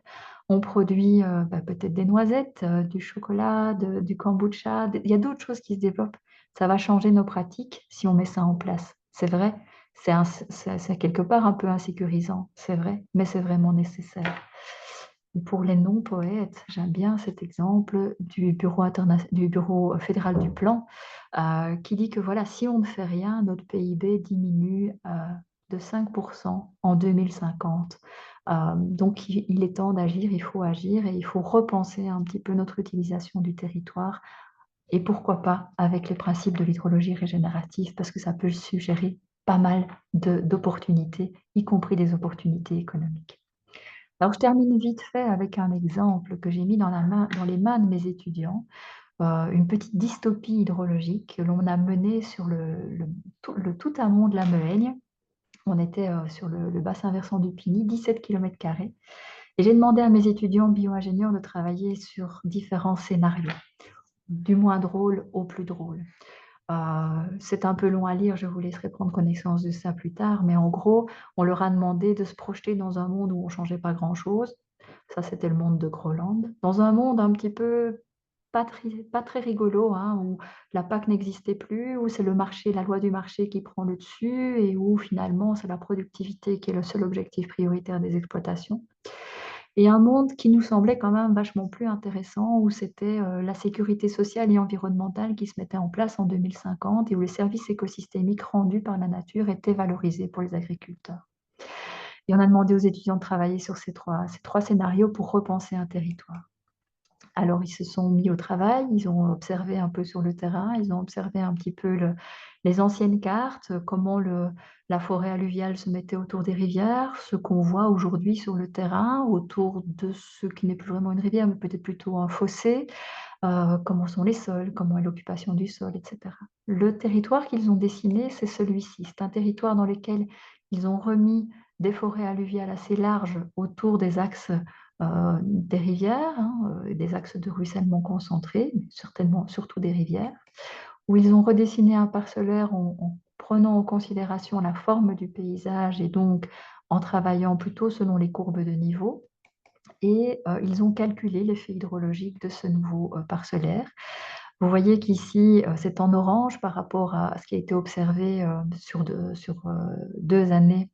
On produit peut-être des noisettes, du chocolat, du kombucha. Il y a d'autres choses qui se développent. Ça va changer nos pratiques si on met ça en place. C'est vrai, c'est quelque part un peu insécurisant, c'est vrai, mais c'est vraiment nécessaire. Pour les non-poètes, j'aime bien cet exemple du Bureau fédéral du plan qui dit que voilà, si on ne fait rien, notre PIB diminue de 5% en 2050. Donc, il est temps d'agir, il faut agir et il faut repenser un petit peu notre utilisation du territoire et pourquoi pas avec les principes de l'hydrologie régénérative parce que ça peut suggérer pas mal d'opportunités, y compris des opportunités économiques. Alors, je termine vite fait avec un exemple que j'ai mis dans les mains de mes étudiants, une petite dystopie hydrologique que l'on a menée sur le tout amont de la Mehaigne. On était sur le bassin versant du Piny, 17 km². Et j'ai demandé à mes étudiants bio-ingénieurs de travailler sur différents scénarios, du moins drôle au plus drôle. C'est un peu long à lire, je vous laisserai prendre connaissance de ça plus tard, mais en gros, on leur a demandé de se projeter dans un monde où on ne changeait pas grand-chose. Ça, c'était le monde de Groland. Dans un monde un petit peu pas très rigolo, hein, où la PAC n'existait plus, où c'est le marché, la loi du marché qui prend le dessus et où finalement c'est la productivité qui est le seul objectif prioritaire des exploitations. Et un monde qui nous semblait quand même vachement plus intéressant, où c'était la sécurité sociale et environnementale qui se mettait en place en 2050 et où les services écosystémiques rendus par la nature étaient valorisés pour les agriculteurs. Et on a demandé aux étudiants de travailler sur ces trois scénarios pour repenser un territoire. Alors, ils se sont mis au travail, ils ont observé un peu sur le terrain, ils ont observé un petit peu les anciennes cartes, comment la forêt alluviale se mettait autour des rivières, ce qu'on voit aujourd'hui sur le terrain, autour de ce qui n'est plus vraiment une rivière, mais peut-être plutôt un fossé, comment sont les sols, comment est l'occupation du sol, etc. Le territoire qu'ils ont dessiné, c'est celui-ci. C'est un territoire dans lequel ils ont remis des forêts alluviales assez larges autour des axes des rivières, hein, des axes de ruissellement concentrés, mais certainement surtout des rivières, où ils ont redessiné un parcellaire en prenant en considération la forme du paysage et donc en travaillant plutôt selon les courbes de niveau. Et ils ont calculé l'effet hydrologique de ce nouveau parcellaire. Vous voyez qu'ici, c'est en orange par rapport à ce qui a été observé sur 2 années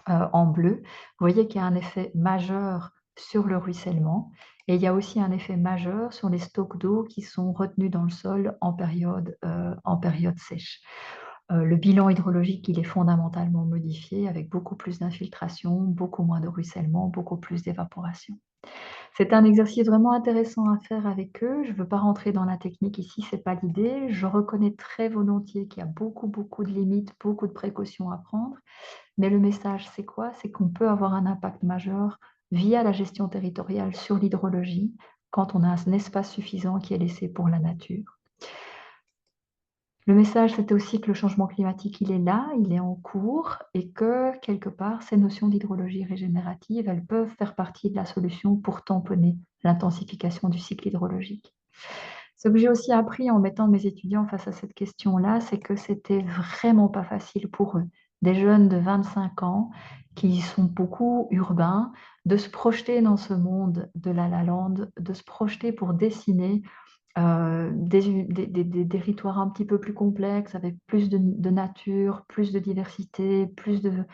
en bleu. Vous voyez qu'il y a un effet majeur sur le ruissellement et il y a aussi un effet majeur sur les stocks d'eau qui sont retenus dans le sol en période sèche. Le bilan hydrologique, il est fondamentalement modifié avec beaucoup plus d'infiltration, beaucoup moins de ruissellement, beaucoup plus d'évaporation. C'est un exercice vraiment intéressant à faire avec eux. Je ne veux pas rentrer dans la technique ici, ce n'est pas l'idée. Je reconnais très volontiers qu'il y a beaucoup, beaucoup de limites, beaucoup de précautions à prendre. Mais le message, c'est quoi? C'est qu'on peut avoir un impact majeur via la gestion territoriale sur l'hydrologie quand on a un espace suffisant qui est laissé pour la nature. Le message, c'était aussi que le changement climatique, il est là, il est en cours et que, quelque part, ces notions d'hydrologie régénérative, elles peuvent faire partie de la solution pour tamponner l'intensification du cycle hydrologique. Ce que j'ai aussi appris en mettant mes étudiants face à cette question-là, c'est que c'était vraiment pas facile pour eux, des jeunes de 25 ans qui sont beaucoup urbains, de se projeter dans ce monde de la Land, de se projeter pour dessiner des territoires un petit peu plus complexes, avec plus de nature, plus de diversité, plus de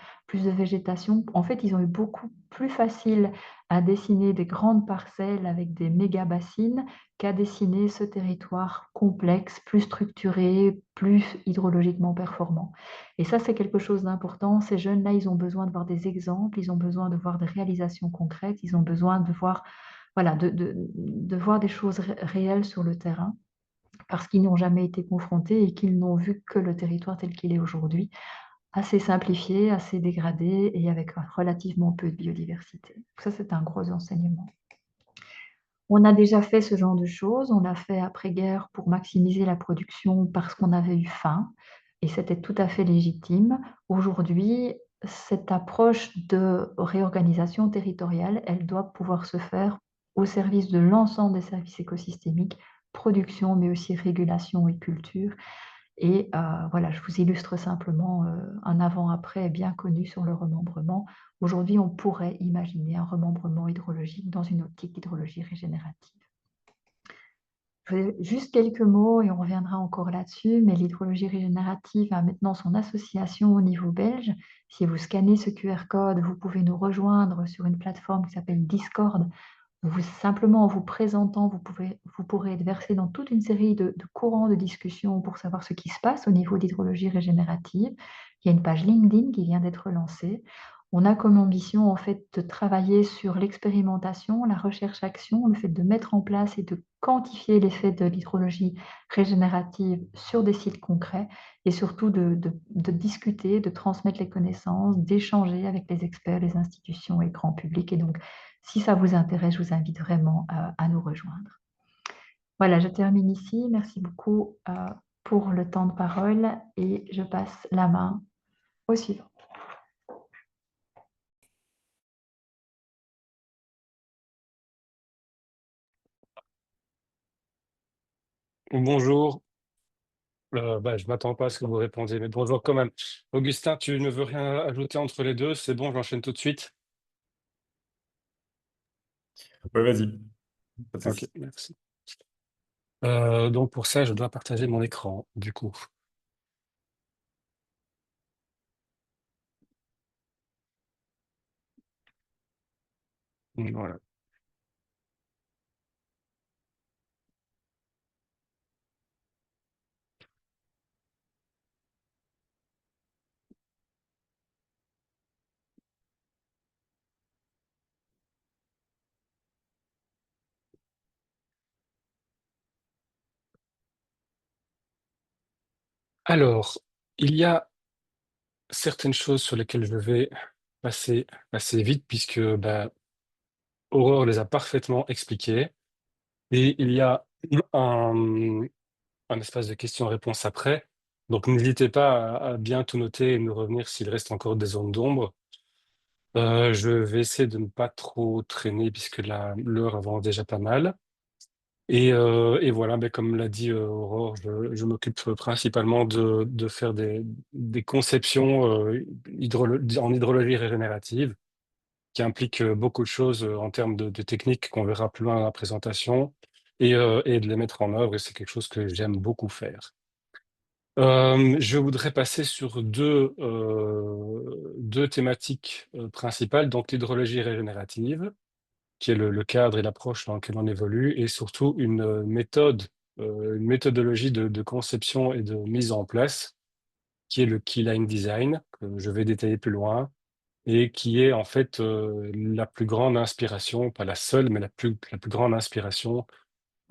végétation. En fait, ils ont eu beaucoup plus facile à dessiner des grandes parcelles avec des méga bassines qu'à dessiner ce territoire complexe, plus structuré, plus hydrologiquement performant. Et ça, c'est quelque chose d'important. Ces jeunes-là, ils ont besoin de voir des exemples, ils ont besoin de voir des réalisations concrètes, ils ont besoin de voir voilà, de voir des choses réelles sur le terrain parce qu'ils n'ont jamais été confrontés et qu'ils n'ont vu que le territoire tel qu'il est aujourd'hui, assez simplifié, assez dégradé et avec relativement peu de biodiversité. Ça, c'est un gros enseignement. On a déjà fait ce genre de choses, on l'a fait après-guerre pour maximiser la production parce qu'on avait eu faim et c'était tout à fait légitime. Aujourd'hui, cette approche de réorganisation territoriale, elle doit pouvoir se faire au service de l'ensemble des services écosystémiques, production, mais aussi régulation et culture. Et voilà, je vous illustre simplement un avant-après bien connu sur le remembrement. Aujourd'hui, on pourrait imaginer un remembrement hydrologique dans une optique d'hydrologie régénérative. Juste quelques mots et on reviendra encore là-dessus, mais l'hydrologie régénérative a maintenant son association au niveau belge. Si vous scannez ce QR code, vous pouvez nous rejoindre sur une plateforme qui s'appelle Discord. Simplement en vous présentant, vous pourrez être versé dans toute une série de courants de discussion pour savoir ce qui se passe au niveau d'hydrologie régénérative. Il y a une page LinkedIn qui vient d'être lancée. On a comme ambition en fait de travailler sur l'expérimentation, la recherche-action, le fait de mettre en place et de quantifier l'effet de l'hydrologie régénérative sur des sites concrets et surtout de discuter, de transmettre les connaissances, d'échanger avec les experts, les institutions et le grand public. Et donc, si ça vous intéresse, je vous invite vraiment à nous rejoindre. Voilà, je termine ici. Merci beaucoup pour le temps de parole et je passe la main au suivant. Bonjour. Je m'attends pas à ce que vous répondiez, mais bonjour quand même. Augustin, tu ne veux rien ajouter entre les deux? C'est bon, j'enchaîne tout de suite. Ouais, vas-y, pas de Ok, souci. merci. Donc pour ça, je dois partager mon écran, du coup. Voilà. Alors, il y a certaines choses sur lesquelles je vais passer assez vite puisque bah, Aurore les a parfaitement expliquées. Et il y a un, un espace de questions-réponses après. Donc n'hésitez pas à bien tout noter et nous revenir s'il reste encore des zones d'ombre. Je vais essayer de ne pas trop traîner puisque l'heure avance déjà pas mal. Et voilà, ben, comme l'a dit Aurore, je m'occupe principalement de faire des conceptions en hydrologie régénérative qui impliquent beaucoup de choses en termes de techniques qu'on verra plus loin dans la présentation et de les mettre en œuvre. Et c'est quelque chose que j'aime beaucoup faire. Je voudrais passer sur deux thématiques principales, donc l'hydrologie régénérative qui est le cadre et l'approche dans lequel on évolue, et surtout une méthodologie de conception et de mise en place, qui est le Keyline Design, que je vais détailler plus loin, et qui est en fait la plus grande inspiration, pas la seule, mais la plus grande inspiration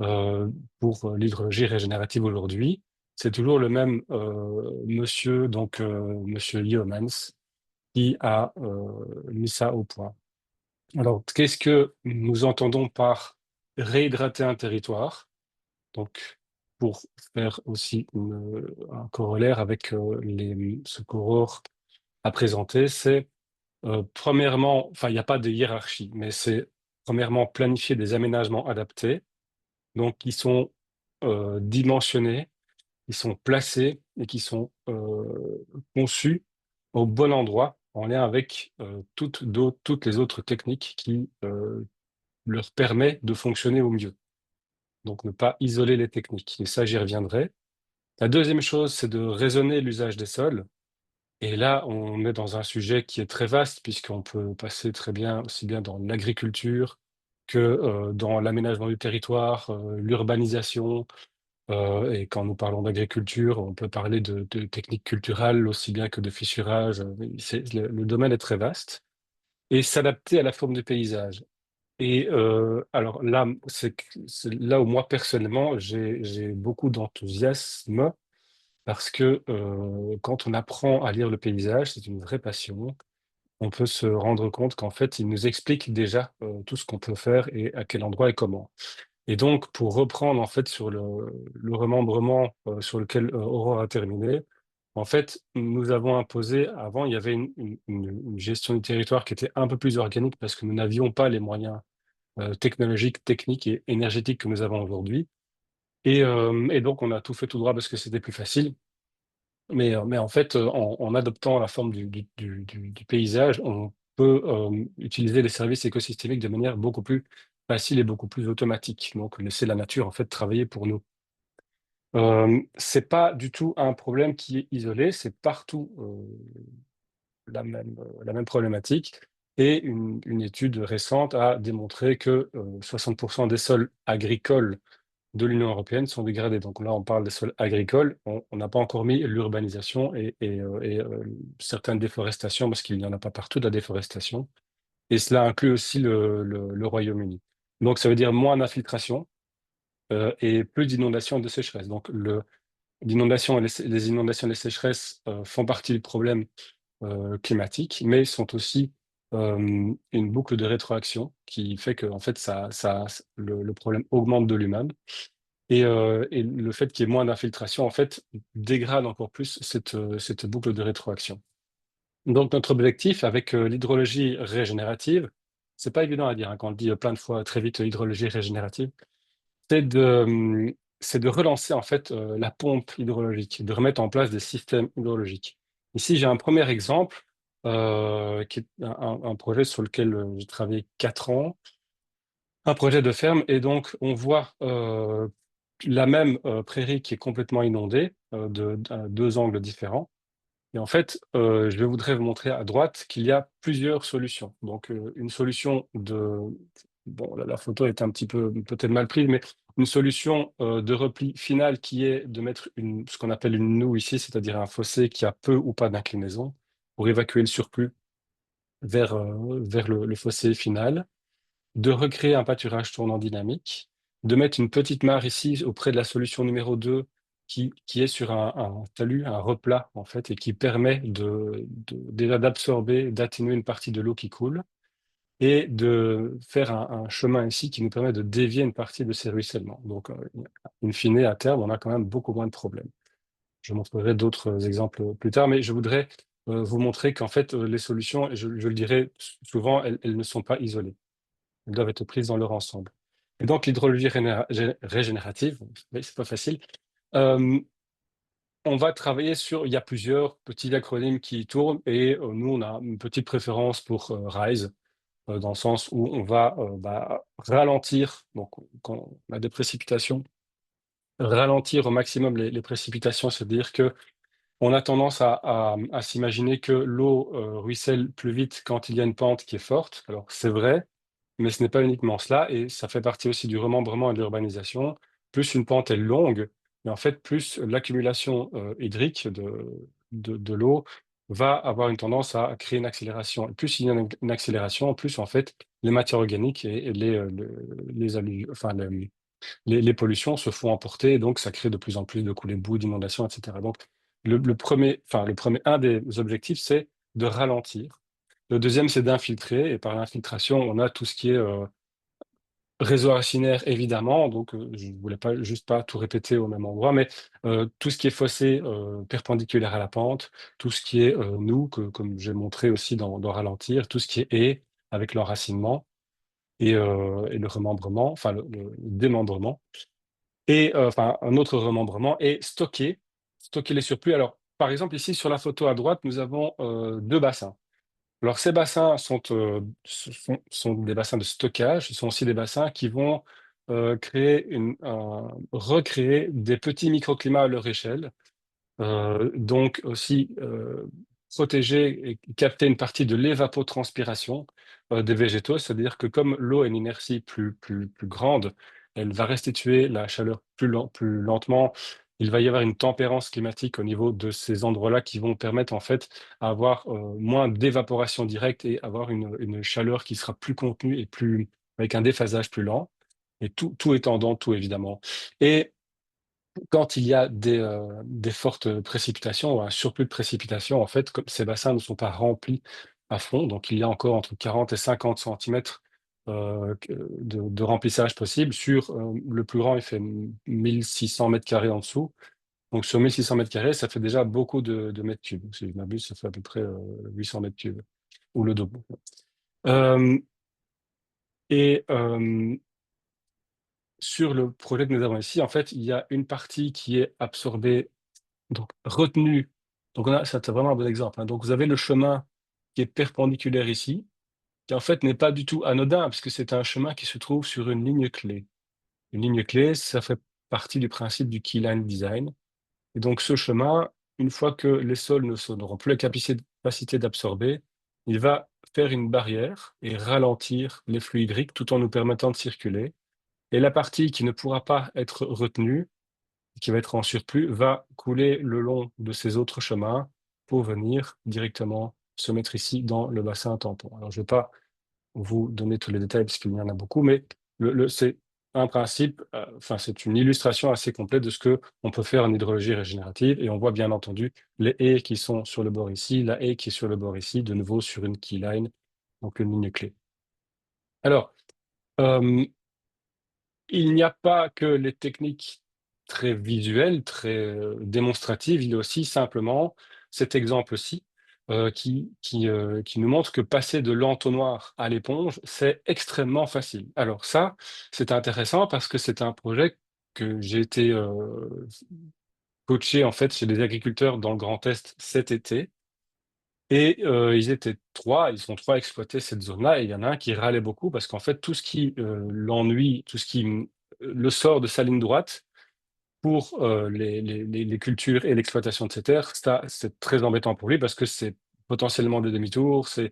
euh, pour l'hydrologie régénérative aujourd'hui. C'est toujours le même monsieur, donc monsieur Yeomans, qui a mis ça au point. Alors, qu'est-ce que nous entendons par réhydrater un territoire? Donc, pour faire aussi un corollaire avec ce qu'Aurore a présenté, c'est premièrement, enfin, il n'y a pas de hiérarchie, mais c'est premièrement planifier des aménagements adaptés, donc qui sont dimensionnés, qui sont placés et qui sont conçus au bon endroit en lien avec toutes les autres techniques qui leur permet de fonctionner au mieux. Donc, ne pas isoler les techniques. Et ça, j'y reviendrai. La deuxième chose, c'est de raisonner l'usage des sols. Et là, on est dans un sujet qui est très vaste, puisqu'on peut passer très bien, aussi bien dans l'agriculture que dans l'aménagement du territoire, l'urbanisation. Et quand nous parlons d'agriculture, on peut parler de techniques culturelles aussi bien que de fissurage. Le domaine est très vaste. Et s'adapter à la forme du paysage. Et alors là, c'est là où moi personnellement, j'ai beaucoup d'enthousiasme parce que quand on apprend à lire le paysage, c'est une vraie passion. On peut se rendre compte qu'en fait, il nous explique déjà tout ce qu'on peut faire et à quel endroit et comment. Et donc, pour reprendre en fait sur le remembrement sur lequel Aurore a terminé, en fait, nous avons imposé, avant, il y avait une gestion du territoire qui était un peu plus organique parce que nous n'avions pas les moyens technologiques, techniques et énergétiques que nous avons aujourd'hui. Et donc, on a tout fait tout droit parce que c'était plus facile. Mais en fait, en adoptant la forme du paysage, on peut utiliser les services écosystémiques de manière beaucoup plus facile et beaucoup plus automatique. Donc, laisser la nature, en fait, travailler pour nous. C'est pas du tout un problème qui est isolé, c'est partout la même problématique. Et une étude récente a démontré que 60% des sols agricoles de l'Union européenne sont dégradés. Donc là, on parle des sols agricoles. On n'a pas encore mis l'urbanisation et certaines déforestations, parce qu'il n'y en a pas partout de la déforestation. Et cela inclut aussi le Royaume-Uni. Donc ça veut dire moins d'infiltration et plus d'inondations et de sécheresse. Donc l'inondation et les inondations et les sécheresses font partie du problème climatique, mais sont aussi une boucle de rétroaction qui fait que en fait, le problème augmente de lui-même. Et le fait qu'il y ait moins d'infiltration, en fait, dégrade encore plus cette boucle de rétroaction. Donc, notre objectif avec l'hydrologie régénérative, c'est pas évident à dire, hein, quand on le dit plein de fois très vite, hydrologie régénérative, c'est c'est de relancer en fait la pompe hydrologique, de remettre en place des systèmes hydrologiques. Ici, j'ai un premier exemple qui est un projet sur lequel j'ai travaillé 4 ans, un projet de ferme, et donc on voit la même prairie qui est complètement inondée à deux angles différents. Et en fait, je voudrais vous montrer à droite qu'il y a plusieurs solutions. Donc, une solution bon, la photo est un petit peu peut-être mal prise, mais une solution de repli final qui est de mettre ce qu'on appelle une noue ici, c'est-à-dire un fossé qui a peu ou pas d'inclinaison pour évacuer le surplus vers le fossé final, de recréer un pâturage tournant dynamique, de mettre une petite mare ici auprès de la solution numéro 2 qui est sur un talus, un replat, en fait, et qui permet déjà d'absorber, d'atténuer une partie de l'eau qui coule et de faire un chemin ici qui nous permet de dévier une partie de ces ruissellements. Donc, in fine, à terme, on a quand même beaucoup moins de problèmes. Je montrerai d'autres exemples plus tard, mais je voudrais vous montrer qu'en fait, les solutions, et je le dirai souvent, elles ne sont pas isolées. Elles doivent être prises dans leur ensemble. Et donc, l'hydrologie régénérative, oui, c'est pas facile, euh, on va travailler sur, il y a plusieurs petits acronymes qui tournent, et nous, on a une petite préférence pour RISE, dans le sens où on va ralentir, donc quand on a des précipitations, ralentir au maximum les précipitations, c'est-à-dire que on a tendance à s'imaginer que l'eau ruisselle plus vite quand il y a une pente qui est forte. Alors c'est vrai, mais ce n'est pas uniquement cela, et ça fait partie aussi du remembrement et de l'urbanisation. Plus une pente est longue, mais en fait, plus l'accumulation hydrique de l'eau va avoir une tendance à créer une accélération. Et plus il y a une accélération, plus en fait, les matières organiques et enfin, les pollutions se font emporter, et donc ça crée de plus en plus de coulées de boue, d'inondations, etc. Donc, un des objectifs, c'est de ralentir. Le deuxième, c'est d'infiltrer, et par l'infiltration, on a tout ce qui est réseau racinaire, évidemment. Donc, je ne voulais pas juste pas tout répéter au même endroit, mais tout ce qui est fossé perpendiculaire à la pente, tout ce qui est comme j'ai montré aussi dans Ralentir, tout ce qui est haies avec l'enracinement et le remembrement, enfin le démembrement. Et enfin, un autre remembrement est stocker les surplus. Alors, par exemple, ici sur la photo à droite, nous avons deux bassins. Alors, ces bassins sont des bassins de stockage. Ce sont aussi des bassins qui vont recréer des petits microclimats à leur échelle. Donc aussi protéger et capter une partie de l'évapotranspiration des végétaux, c'est-à-dire que comme l'eau a une inertie plus grande, elle va restituer la chaleur plus lentement. Il va y avoir une tempérance climatique au niveau de ces endroits-là qui vont permettre en fait à avoir moins d'évaporation directe et avoir une chaleur qui sera plus contenue et avec un déphasage plus lent. Et tout étant dans tout évidemment. Et quand il y a des fortes précipitations ou un surplus de précipitations, en fait, comme ces bassins ne sont pas remplis à fond, donc il y a encore entre 40 et 50 centimètres de remplissage possible. Le plus grand, il fait 1600 mètres carrés en dessous. Donc sur 1600 mètres carrés, ça fait déjà beaucoup de mètres cubes. Si je m'abuse, ça fait à peu près 800 mètres cubes, ou le double. Euh, et sur le projet que nous avons ici, en fait, il y a une partie qui est absorbée, donc retenu. Donc c'est vraiment un bon exemple, hein. Donc vous avez le chemin qui est perpendiculaire ici, qui en fait n'est pas du tout anodin, puisque c'est un chemin qui se trouve sur une ligne clé. Une ligne clé, ça fait partie du principe du keyline design. Et donc ce chemin, une fois que les sols n'auront plus la capacité d'absorber, il va faire une barrière et ralentir les flux hydriques tout en nous permettant de circuler. Et la partie qui ne pourra pas être retenue, qui va être en surplus, va couler le long de ces autres chemins pour venir directement se mettre ici dans le bassin tampon. Alors, je ne vais pas vous donner tous les détails parce qu'il y en a beaucoup, mais c'est un principe, enfin, c'est une illustration assez complète de ce que on peut faire en hydrologie régénérative. Et on voit bien entendu les haies qui sont sur le bord ici, la haie qui est sur le bord ici, de nouveau sur une keyline, donc une ligne clé. Alors, euh, il n'y a pas que les techniques très visuelles, très démonstratives, il y a aussi simplement cet exemple-ci qui nous montre que passer de l'entonnoir à l'éponge, c'est extrêmement facile. Alors ça, c'est intéressant parce que c'est un projet que j'ai été coaché en fait chez des agriculteurs dans le Grand Est cet été. Et ils sont trois à exploiter cette zone-là, et il y en a un qui râlait beaucoup parce qu'en fait, tout ce qui l'ennuie, tout ce qui le sort de sa ligne droite pour les cultures et l'exploitation de ces terres, ça, c'est très embêtant pour lui parce que c'est potentiellement des demi-tours, c'est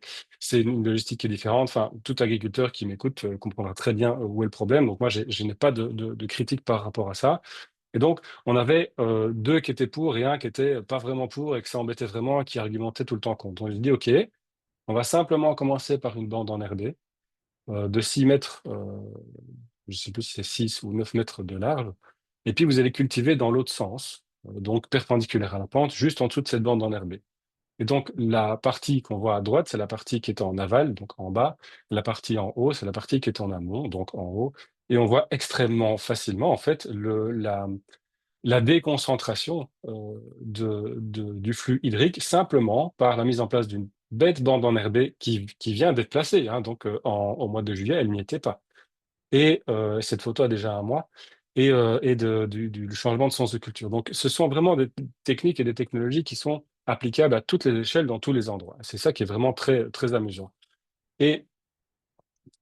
une logistique qui est différente. Enfin, tout agriculteur qui m'écoute comprendra très bien où est le problème. Donc moi, je n'ai pas de critique par rapport à ça. Et donc, on avait deux qui étaient pour et un qui était pas vraiment pour et que ça embêtait vraiment, qui argumentait tout le temps contre. Donc, je dis, OK, on va simplement commencer par une bande enherbée de 6 mètres, je ne sais plus si c'est 6 ou 9 mètres de large. Et puis, vous allez cultiver dans l'autre sens. donc perpendiculaire à la pente, juste en dessous de cette bande enherbée. Et donc, la partie qu'on voit à droite, c'est la partie qui est en aval, donc en bas. La partie en haut, c'est la partie qui est en amont, donc en haut. Et on voit extrêmement facilement, en fait, la déconcentration du flux hydrique simplement par la mise en place d'une bête bande enherbée qui vient d'être placée. Hein. Donc, au mois de juillet, elle n'y était pas. Et cette photo a déjà un mois. Et du changement de sens de culture. Donc, ce sont vraiment des techniques et des technologies qui sont applicables à toutes les échelles, dans tous les endroits. C'est ça qui est vraiment très, très amusant. Et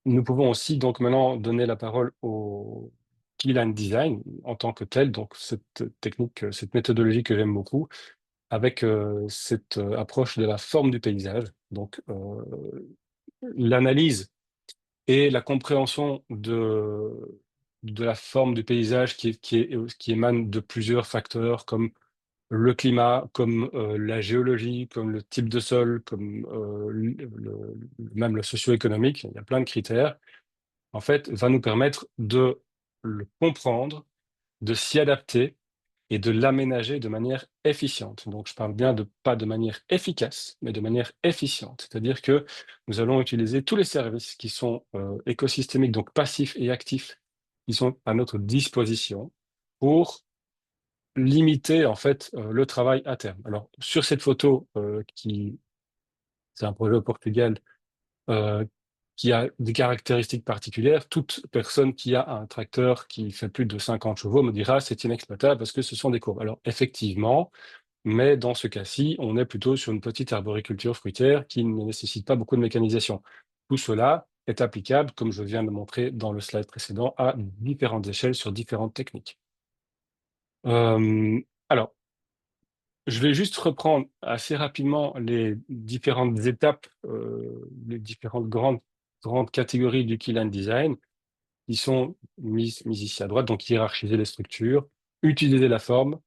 nous pouvons aussi donc maintenant donner la parole au keyline design en tant que tel, donc cette technique, cette méthodologie que j'aime beaucoup, avec cette approche de la forme du paysage. Donc, l'analyse et la compréhension de la forme du paysage qui émane de plusieurs facteurs comme le climat, comme la géologie, comme le type de sol, comme même le socio-économique, il y a plein de critères, en fait, va nous permettre de le comprendre, de s'y adapter et de l'aménager de manière efficiente. Donc, je parle bien de pas de manière efficace, mais de manière efficiente. C'est-à-dire que nous allons utiliser tous les services qui sont écosystémiques, donc passifs et actifs, qui sont à notre disposition pour limiter en fait le travail à terme. Alors, sur cette photo, c'est un projet au Portugal, euh, qui a des caractéristiques particulières. Toute personne qui a un tracteur qui fait plus de 50 chevaux me dira c'est inexploitable parce que ce sont des courbes. Alors effectivement, mais dans ce cas-ci, on est plutôt sur une petite arboriculture fruitière qui ne nécessite pas beaucoup de mécanisation. Tout cela est applicable, comme je viens de montrer dans le slide précédent, à différentes échelles sur différentes techniques. Alors, je vais juste reprendre assez rapidement les différentes étapes, les différentes grandes catégories du Keyline Design qui sont mises ici à droite, donc hiérarchiser les structures, utiliser la forme,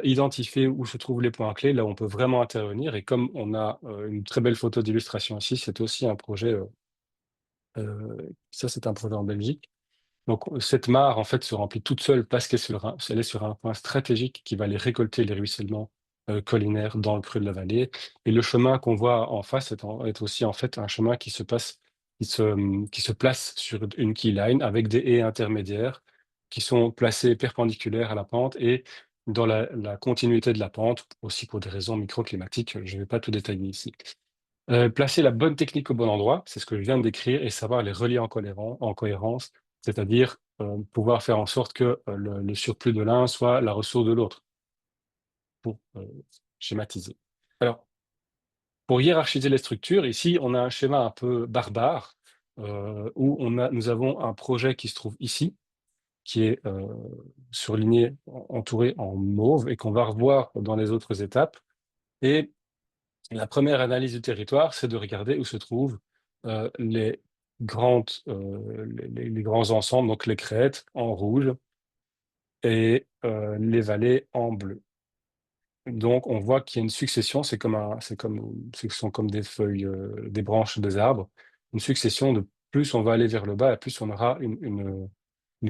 identifier où se trouvent les points clés, là où on peut vraiment intervenir. Et comme on a une très belle photo d'illustration ici, c'est aussi un projet, ça c'est un projet en Belgique. Donc cette mare, en fait, se remplit toute seule parce elle est sur un point stratégique qui va aller récolter les ruissellements collinaires dans le creux de la vallée. Et le chemin qu'on voit en face est aussi en fait un chemin qui se place sur une keyline avec des haies intermédiaires qui sont placées perpendiculaires à la pente et dans la continuité de la pente, aussi pour des raisons microclimatiques. Je ne vais pas tout détailler ici. Placer la bonne technique au bon endroit, c'est ce que je viens de décrire, et savoir les relier en cohérence, c'est-à-dire pouvoir faire en sorte que le surplus de l'un soit la ressource de l'autre, pour schématiser. Alors, pour hiérarchiser les structures, ici, on a un schéma un peu barbare, où nous avons un projet qui se trouve ici, qui est surligné, entouré en mauve, et qu'on va revoir dans les autres étapes. Et la première analyse du territoire, c'est de regarder où se trouvent les les grands ensembles, donc les crêtes en rouge et les vallées en bleu. Donc, on voit qu'il y a une succession, ce sont comme des feuilles, des branches des arbres, une succession de plus on va aller vers le bas, et plus on aura une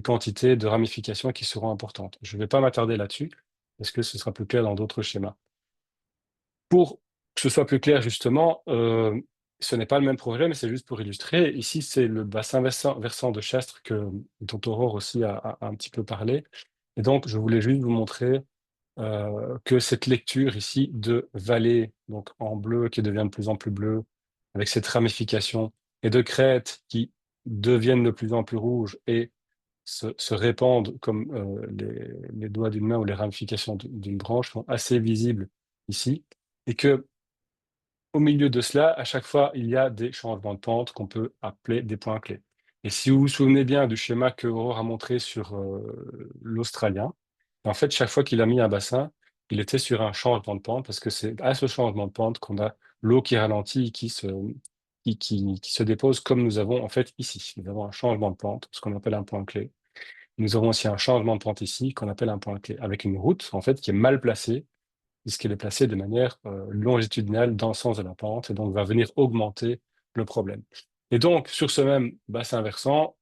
quantité de ramifications qui seront importantes. Je ne vais pas m'attarder là-dessus, parce que ce sera plus clair dans d'autres schémas. Pour que ce soit plus clair, justement, ce n'est pas le même projet, mais c'est juste pour illustrer. Ici, c'est le bassin versant de Chastre dont Aurore aussi a un petit peu parlé. Et donc, je voulais juste vous montrer que cette lecture ici de vallée, donc en bleu, qui devient de plus en plus bleu, avec cette ramification, et de crêtes qui deviennent de plus en plus rouges et se répandent comme les doigts d'une main ou les ramifications d'une branche sont assez visibles ici, et que au milieu de cela, à chaque fois, il y a des changements de pente qu'on peut appeler des points clés. Et si vous vous souvenez bien du schéma que Aurore a montré sur l'Australien, en fait, chaque fois qu'il a mis un bassin, il était sur un changement de pente, parce que c'est à ce changement de pente qu'on a l'eau qui ralentit, qui se dépose comme nous avons en fait ici. Nous avons un changement de pente, ce qu'on appelle un point clé. Nous avons aussi un changement de pente ici, qu'on appelle un point clé, avec une route en fait qui est mal placée, puisqu'elle est placée de manière longitudinale dans le sens de la pente, et donc va venir augmenter le problème. Et donc, sur ce même bassin versant,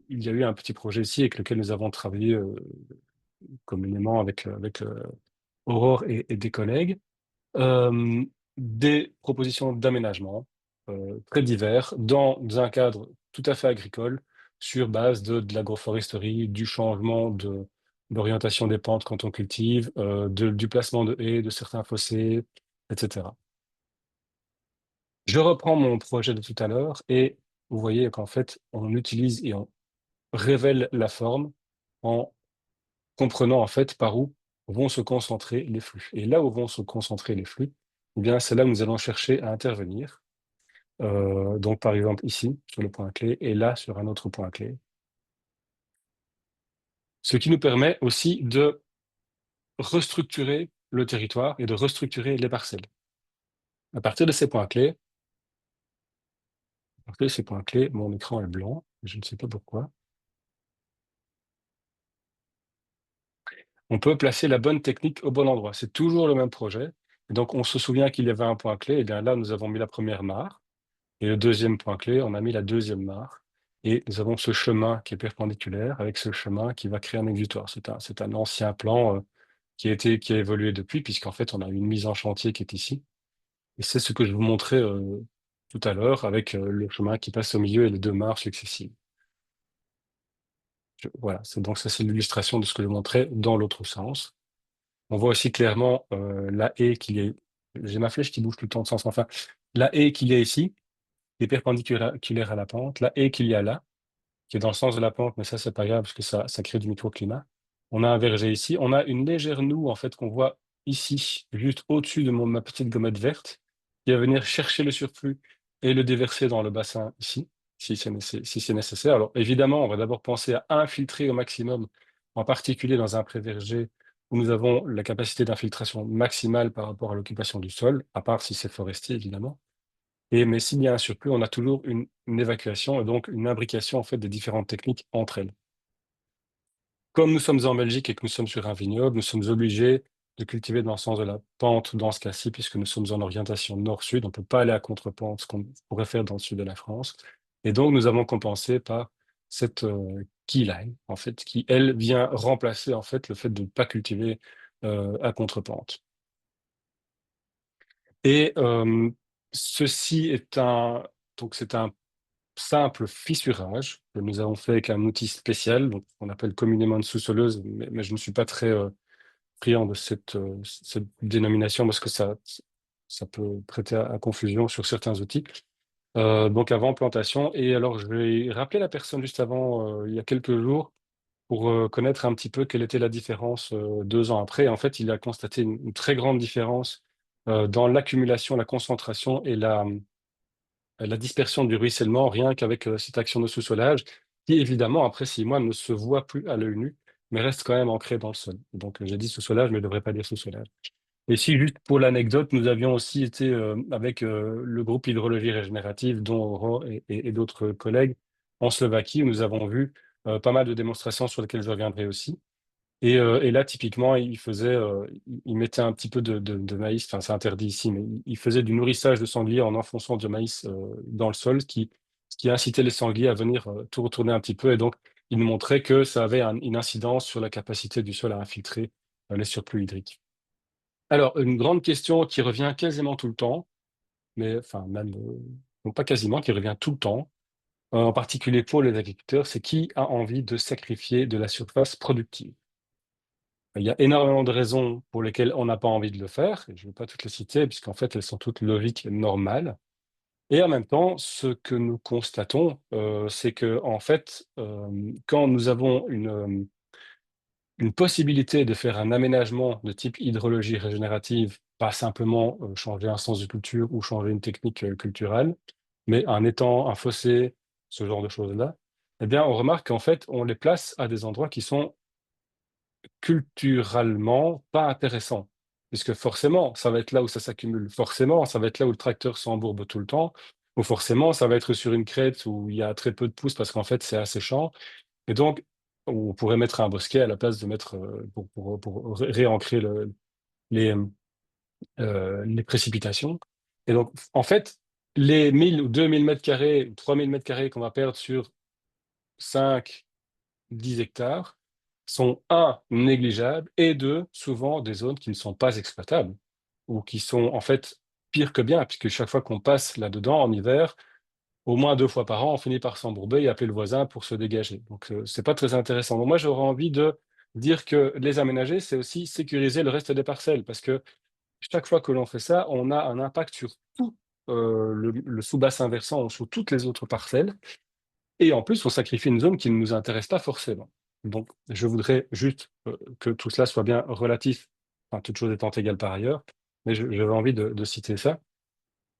il y a eu un petit projet ici avec lequel nous avons travaillé communément avec Aurore et des collègues, euh, des propositions d'aménagement très divers dans un cadre tout à fait agricole sur base de l'agroforesterie, du changement d'orientation des pentes quand on cultive, du placement de haies, de certains fossés, etc. Je reprends mon projet de tout à l'heure et vous voyez qu'en fait, on utilise et on révèle la forme en comprenant en fait par où vont se concentrer les flux. Et là où vont se concentrer les flux, eh bien, c'est là où nous allons chercher à intervenir. Donc, par exemple, ici, sur le point clé, et là, sur un autre point clé. Ce qui nous permet aussi de restructurer le territoire et de restructurer les parcelles. À partir de ces points clés, mon écran est blanc, je ne sais pas pourquoi. On peut placer la bonne technique au bon endroit. C'est toujours le même projet. Et donc, on se souvient qu'il y avait un point clé. Et bien là, nous avons mis la première mare. Et le deuxième point clé, on a mis la deuxième mare. Et nous avons ce chemin qui est perpendiculaire avec ce chemin qui va créer un exutoire. C'est un ancien plan qui a évolué depuis, puisqu'en fait, on a une mise en chantier qui est ici. Et c'est ce que je vous montrais tout à l'heure avec le chemin qui passe au milieu et les deux mares successives. Voilà, donc ça, c'est l'illustration de ce que je montrais dans l'autre sens. On voit aussi clairement la haie qu'il y a. J'ai ma flèche qui bouge tout le temps de sens. Enfin, la haie qu'il y a ici, qui est perpendiculaire à la pente. La haie qu'il y a là, qui est dans le sens de la pente, mais ça, c'est pas grave parce que ça crée du microclimat. On a un verger ici. On a une légère noue, en fait, qu'on voit ici, juste au-dessus de ma petite gommette verte, qui va venir chercher le surplus et le déverser dans le bassin ici, si c'est nécessaire. Alors, évidemment, on va d'abord penser à infiltrer au maximum, en particulier dans un pré-verger où nous avons la capacité d'infiltration maximale par rapport à l'occupation du sol, à part si c'est forestier, évidemment. Mais s'il y a un surplus, on a toujours une évacuation et donc une imbrication en fait des différentes techniques entre elles. Comme nous sommes en Belgique et que nous sommes sur un vignoble, nous sommes obligés de cultiver dans le sens de la pente dans ce cas-ci, puisque nous sommes en orientation nord-sud. On ne peut pas aller à contre-pente, ce qu'on pourrait faire dans le sud de la France. Et donc, nous avons compensé par cette keyline, en fait, qui, elle, vient remplacer en fait le fait de ne pas cultiver à contre-pente. Et ceci est donc c'est un simple fissurage que nous avons fait avec un outil spécial, donc on appelle communément une sous-soleuse, mais je ne suis pas très friand de cette dénomination parce que ça peut prêter à confusion sur certains outils. Donc avant plantation, et alors je vais rappeler la personne juste avant, il y a quelques jours, pour connaître un petit peu quelle était la différence 2 ans après. En fait, il a constaté une très grande différence dans l'accumulation, la concentration et la dispersion du ruissellement, rien qu'avec cette action de sous-solage, qui évidemment, après 6 mois, ne se voit plus à l'œil nu, mais reste quand même ancrée dans le sol. Donc j'ai dit sous-solage, mais je ne devrais pas dire sous-solage. Et si, juste pour l'anecdote, nous avions aussi été avec le groupe Hydrologie Régénérative, dont Aurore et d'autres collègues, en Slovaquie, où nous avons vu pas mal de démonstrations sur lesquelles je reviendrai aussi. Et là, typiquement, il mettait un petit peu de maïs, enfin c'est interdit ici, mais il faisait du nourrissage de sangliers en enfonçant du maïs dans le sol, ce qui incitait les sangliers à venir tout retourner un petit peu. Et donc, il nous montrait que ça avait une incidence sur la capacité du sol à infiltrer les surplus hydriques. Alors, une grande question qui revient quasiment tout le temps, mais enfin même, non pas quasiment, qui revient tout le temps, en particulier pour les agriculteurs, c'est qui a envie de sacrifier de la surface productive? Il y a énormément de raisons pour lesquelles on n'a pas envie de le faire, et je ne vais pas toutes les citer, puisqu'en fait, elles sont toutes logiques et normales. Et en même temps, ce que nous constatons, c'est que, en fait, quand nous avons une possibilité de faire un aménagement de type hydrologie régénérative, pas simplement changer un sens de culture ou changer une technique culturelle, mais un étang, un fossé, ce genre de choses-là, eh bien, on remarque qu'en fait, on les place à des endroits qui sont culturellement pas intéressant. Puisque forcément, ça va être là où ça s'accumule. Forcément, ça va être là où le tracteur s'embourbe tout le temps. Ou forcément, ça va être sur une crête où il y a très peu de pousses parce qu'en fait, c'est asséchant. Et donc, on pourrait mettre un bosquet à la place de mettre, pour réancrer les, les précipitations. Et donc, en fait, les 1000 ou 2000 mètres carrés, 3000 mètres carrés qu'on va perdre sur 5, 10 hectares, sont, un, négligeables, et deux, souvent des zones qui ne sont pas exploitables, ou qui sont en fait pire que bien, puisque chaque fois qu'on passe là-dedans en hiver, au moins 2 fois par an, on finit par s'embourber et appeler le voisin pour se dégager. Donc, c'est pas très intéressant. Donc, moi, j'aurais envie de dire que les aménager, c'est aussi sécuriser le reste des parcelles, parce que chaque fois que l'on fait ça, on a un impact sur tout le sous-bassin versant, sur toutes les autres parcelles. Et en plus, on sacrifie une zone qui ne nous intéresse pas forcément. Donc, je voudrais juste que tout cela soit bien relatif, enfin, toutes choses étant égales par ailleurs, mais j'avais envie de citer ça.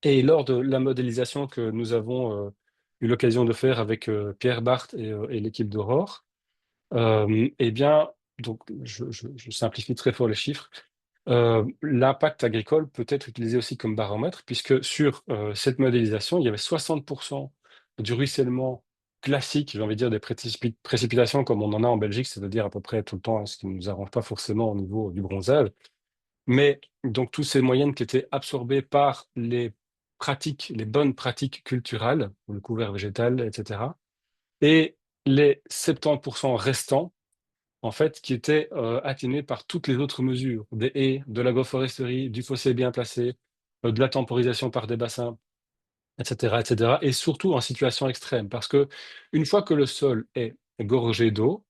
Et lors de la modélisation que nous avons eu l'occasion de faire avec Pierre Barthes et l'équipe d'Aurore, eh bien, donc je simplifie très fort les chiffres. L'impact agricole peut être utilisé aussi comme baromètre, puisque sur cette modélisation, il y avait 60% du ruissellement classique, j'ai envie de dire des précipitations comme on en a en Belgique, c'est-à-dire à peu près tout le temps, ce qui ne nous arrange pas forcément au niveau du bronzage. Mais donc, toutes ces moyennes qui étaient absorbées par les pratiques, les bonnes pratiques culturelles, le couvert végétal, etc. Et les 70% restants, en fait, qui étaient atténués par toutes les autres mesures, des haies, de l'agroforesterie, du fossé bien placé, de la temporisation par des bassins, etc., etc. Et surtout en situation extrême, parce que une fois que le sol est gorgé d'eau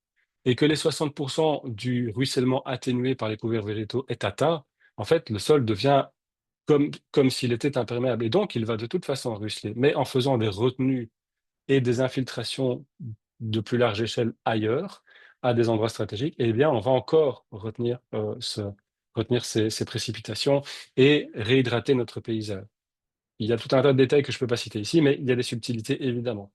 et que les 60% du ruissellement atténué par les couverts végétaux est atteint, en fait, le sol devient comme s'il était imperméable. Et donc, il va de toute façon ruisseler. Mais en faisant des retenues et des infiltrations de plus large échelle ailleurs, à des endroits stratégiques, eh bien, on va encore retenir ces précipitations et réhydrater notre paysage. Il y a tout un tas de détails que je ne peux pas citer ici, mais il y a des subtilités, évidemment.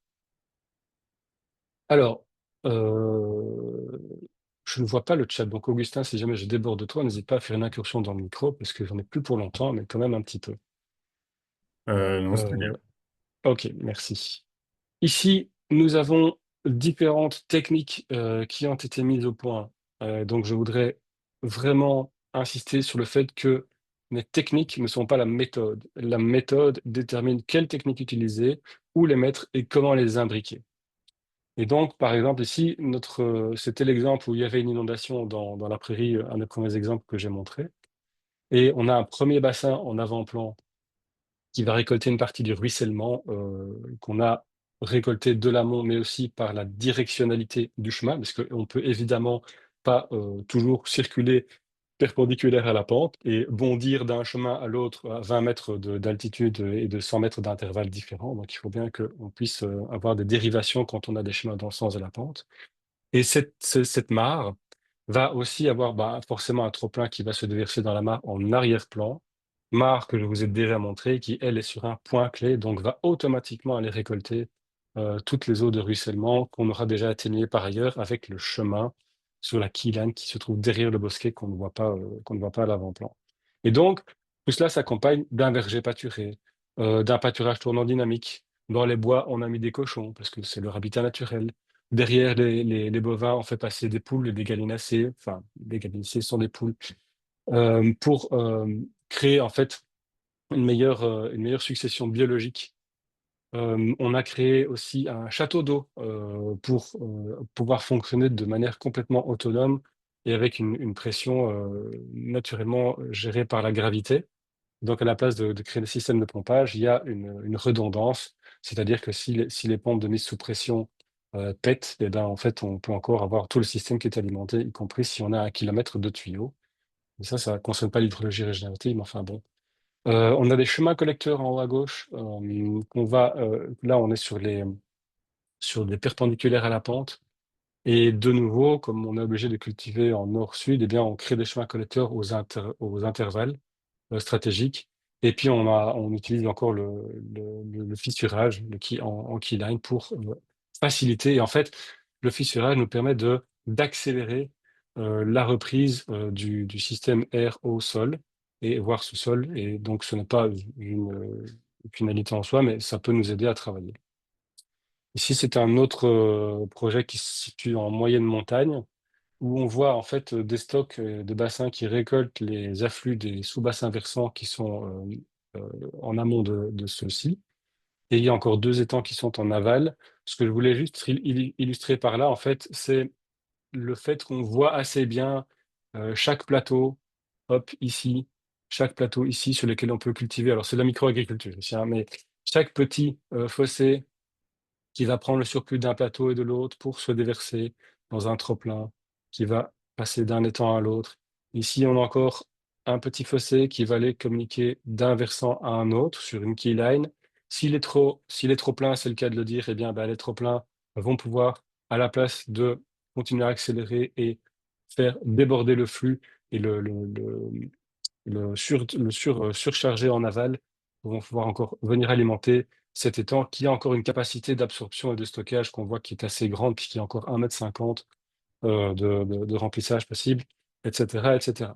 Alors, je ne vois pas le chat. Donc, Augustin, si jamais je déborde de toi, n'hésite pas à faire une incursion dans le micro, parce que j'en ai plus pour longtemps, mais quand même un petit peu. Non, c'est très bien. Euh, ok, merci. Ici, nous avons différentes techniques qui ont été mises au point. Donc, je voudrais vraiment insister sur le fait que les techniques ne sont pas la méthode. La méthode détermine quelle technique utiliser, où les mettre et comment les imbriquer. Et donc, par exemple, ici, c'était l'exemple où il y avait une inondation dans la prairie, un des premiers exemples que j'ai montré. Et on a un premier bassin en avant-plan qui va récolter une partie du ruissellement qu'on a récolté de l'amont, mais aussi par la directionnalité du chemin, parce qu'on peut évidemment pas toujours circuler perpendiculaire à la pente et bondir d'un chemin à l'autre à 20 mètres d'altitude et de 100 mètres d'intervalle différents. Donc il faut bien qu'on puisse avoir des dérivations quand on a des chemins dans le sens de la pente. Et cette mare va aussi avoir forcément un trop-plein qui va se déverser dans la mare en arrière-plan. Mare que je vous ai déjà montré, qui elle est sur un point clé, donc va automatiquement aller récolter toutes les eaux de ruissellement qu'on aura déjà atténuées par ailleurs avec le chemin sur la queyline qui se trouve derrière le bosquet qu'on ne voit pas à l'avant-plan. Et donc, tout cela s'accompagne d'un verger pâturé, d'un pâturage tournant dynamique. Dans les bois, on a mis des cochons parce que c'est leur habitat naturel. Derrière les bovins, on fait passer des poules et des gallinacés. Enfin, les gallinacés sont des poules pour créer en fait une meilleure succession biologique. On a créé aussi un château d'eau pour pouvoir fonctionner de manière complètement autonome et avec une pression naturellement gérée par la gravité. Donc, à la place de créer des systèmes de pompage, il y a une redondance, c'est-à-dire que si les pompes de mise sous pression pètent, eh ben, en fait, on peut encore avoir tout le système qui est alimenté, y compris si on a 1 kilomètre de tuyaux. Et ça ne concerne pas l'hydrologie régénérative, mais enfin bon. On a des chemins collecteurs en haut à gauche. Là, on est sur des perpendiculaires à la pente. Et de nouveau, comme on est obligé de cultiver en nord-sud, eh bien, on crée des chemins collecteurs aux intervalles stratégiques. Et puis, on utilise encore le fissurage en keyline pour faciliter. Et en fait, le fissurage nous permet d'accélérer la reprise du système air au sol et voire sous-sol. Et donc, ce n'est pas une finalité en soi, mais ça peut nous aider à travailler. Ici, c'est un autre projet qui se situe en moyenne montagne, où on voit en fait des stocks de bassins qui récoltent les afflux des sous-bassins versants qui sont en amont de ceux-ci. Et il y a encore 2 étangs qui sont en aval. Ce que je voulais juste illustrer par là, en fait, c'est le fait qu'on voit assez bien chaque plateau, hop, ici, chaque plateau ici sur lesquels on peut cultiver. Alors, c'est de la micro-agriculture ici, hein, mais chaque petit fossé qui va prendre le surplus d'un plateau et de l'autre pour se déverser dans un trop-plein qui va passer d'un étang à l'autre. Ici, on a encore un petit fossé qui va aller communiquer d'un versant à un autre sur une keyline. S'il est trop plein, c'est le cas de le dire, eh bien, ben, les trop pleins vont pouvoir, à la place de continuer à accélérer et faire déborder le flux et surcharger en aval, vont pouvoir encore venir alimenter cet étang qui a encore une capacité d'absorption et de stockage qu'on voit qui est assez grande, puisqu'il y a encore 1,50 m de remplissage possible, etc., etc.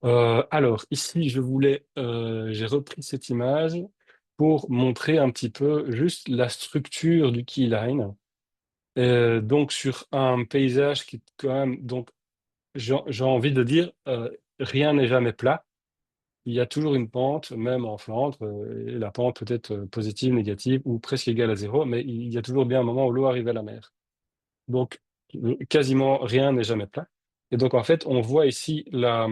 Alors, ici, j'ai repris cette image pour montrer un petit peu juste la structure du keyline. Donc, sur un paysage qui est quand même, donc, j'ai envie de dire, rien n'est jamais plat. Il y a toujours une pente, même en Flandre, et la pente peut être positive, négative ou presque égale à zéro, mais il y a toujours bien un moment où l'eau arrive à la mer. Donc, quasiment rien n'est jamais plat. Et donc, en fait, on voit ici la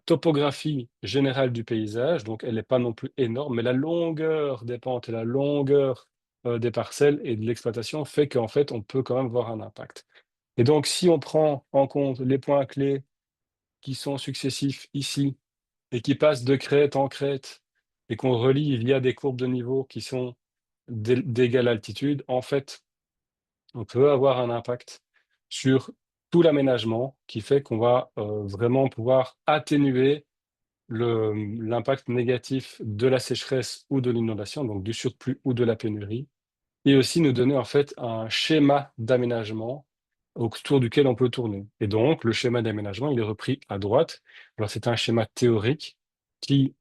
topographie générale du paysage. Donc, elle n'est pas non plus énorme, mais la longueur des pentes et la longueur des parcelles et de l'exploitation fait qu'en fait, on peut quand même voir un impact. Et donc, si on prend en compte les points clés qui sont successifs ici, et qui passe de crête en crête et qu'on relie via des courbes de niveau qui sont d'égale altitude, en fait, on peut avoir un impact sur tout l'aménagement qui fait qu'on va vraiment pouvoir atténuer l'impact négatif de la sécheresse ou de l'inondation, donc du surplus ou de la pénurie, et aussi nous donner en fait un schéma d'aménagement autour duquel on peut tourner. Et donc, le schéma d'aménagement, il est repris à droite. Alors, c'est un schéma théorique qui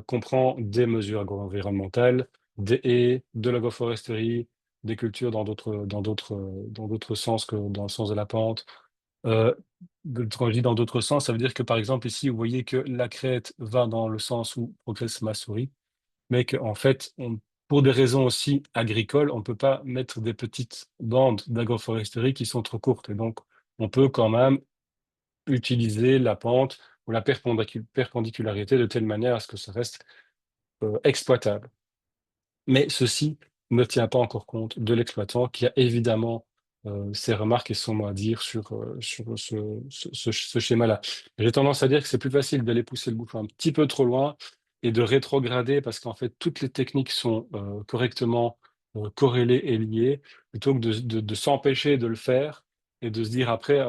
comprend des mesures agro-environnementales, des haies, de l'agroforesterie, des cultures dans d'autres sens que dans le sens de la pente. Euh, Quand je dis dans d'autres sens, ça veut dire que, par exemple, ici, vous voyez que la crête va dans le sens où progresse ma souris, mais qu'en fait, pour des raisons aussi agricoles, on ne peut pas mettre des petites bandes d'agroforesterie qui sont trop courtes. Et donc, on peut quand même utiliser la pente ou la perpendicularité de telle manière à ce que ça reste exploitable. Mais ceci ne tient pas encore compte de l'exploitant qui a évidemment ses remarques et son mot à dire sur ce schéma-là. J'ai tendance à dire que c'est plus facile d'aller pousser le bouchon un petit peu trop loin et de rétrograder parce qu'en fait, toutes les techniques sont correctement corrélées et liées, plutôt que de s'empêcher de le faire et de se dire après,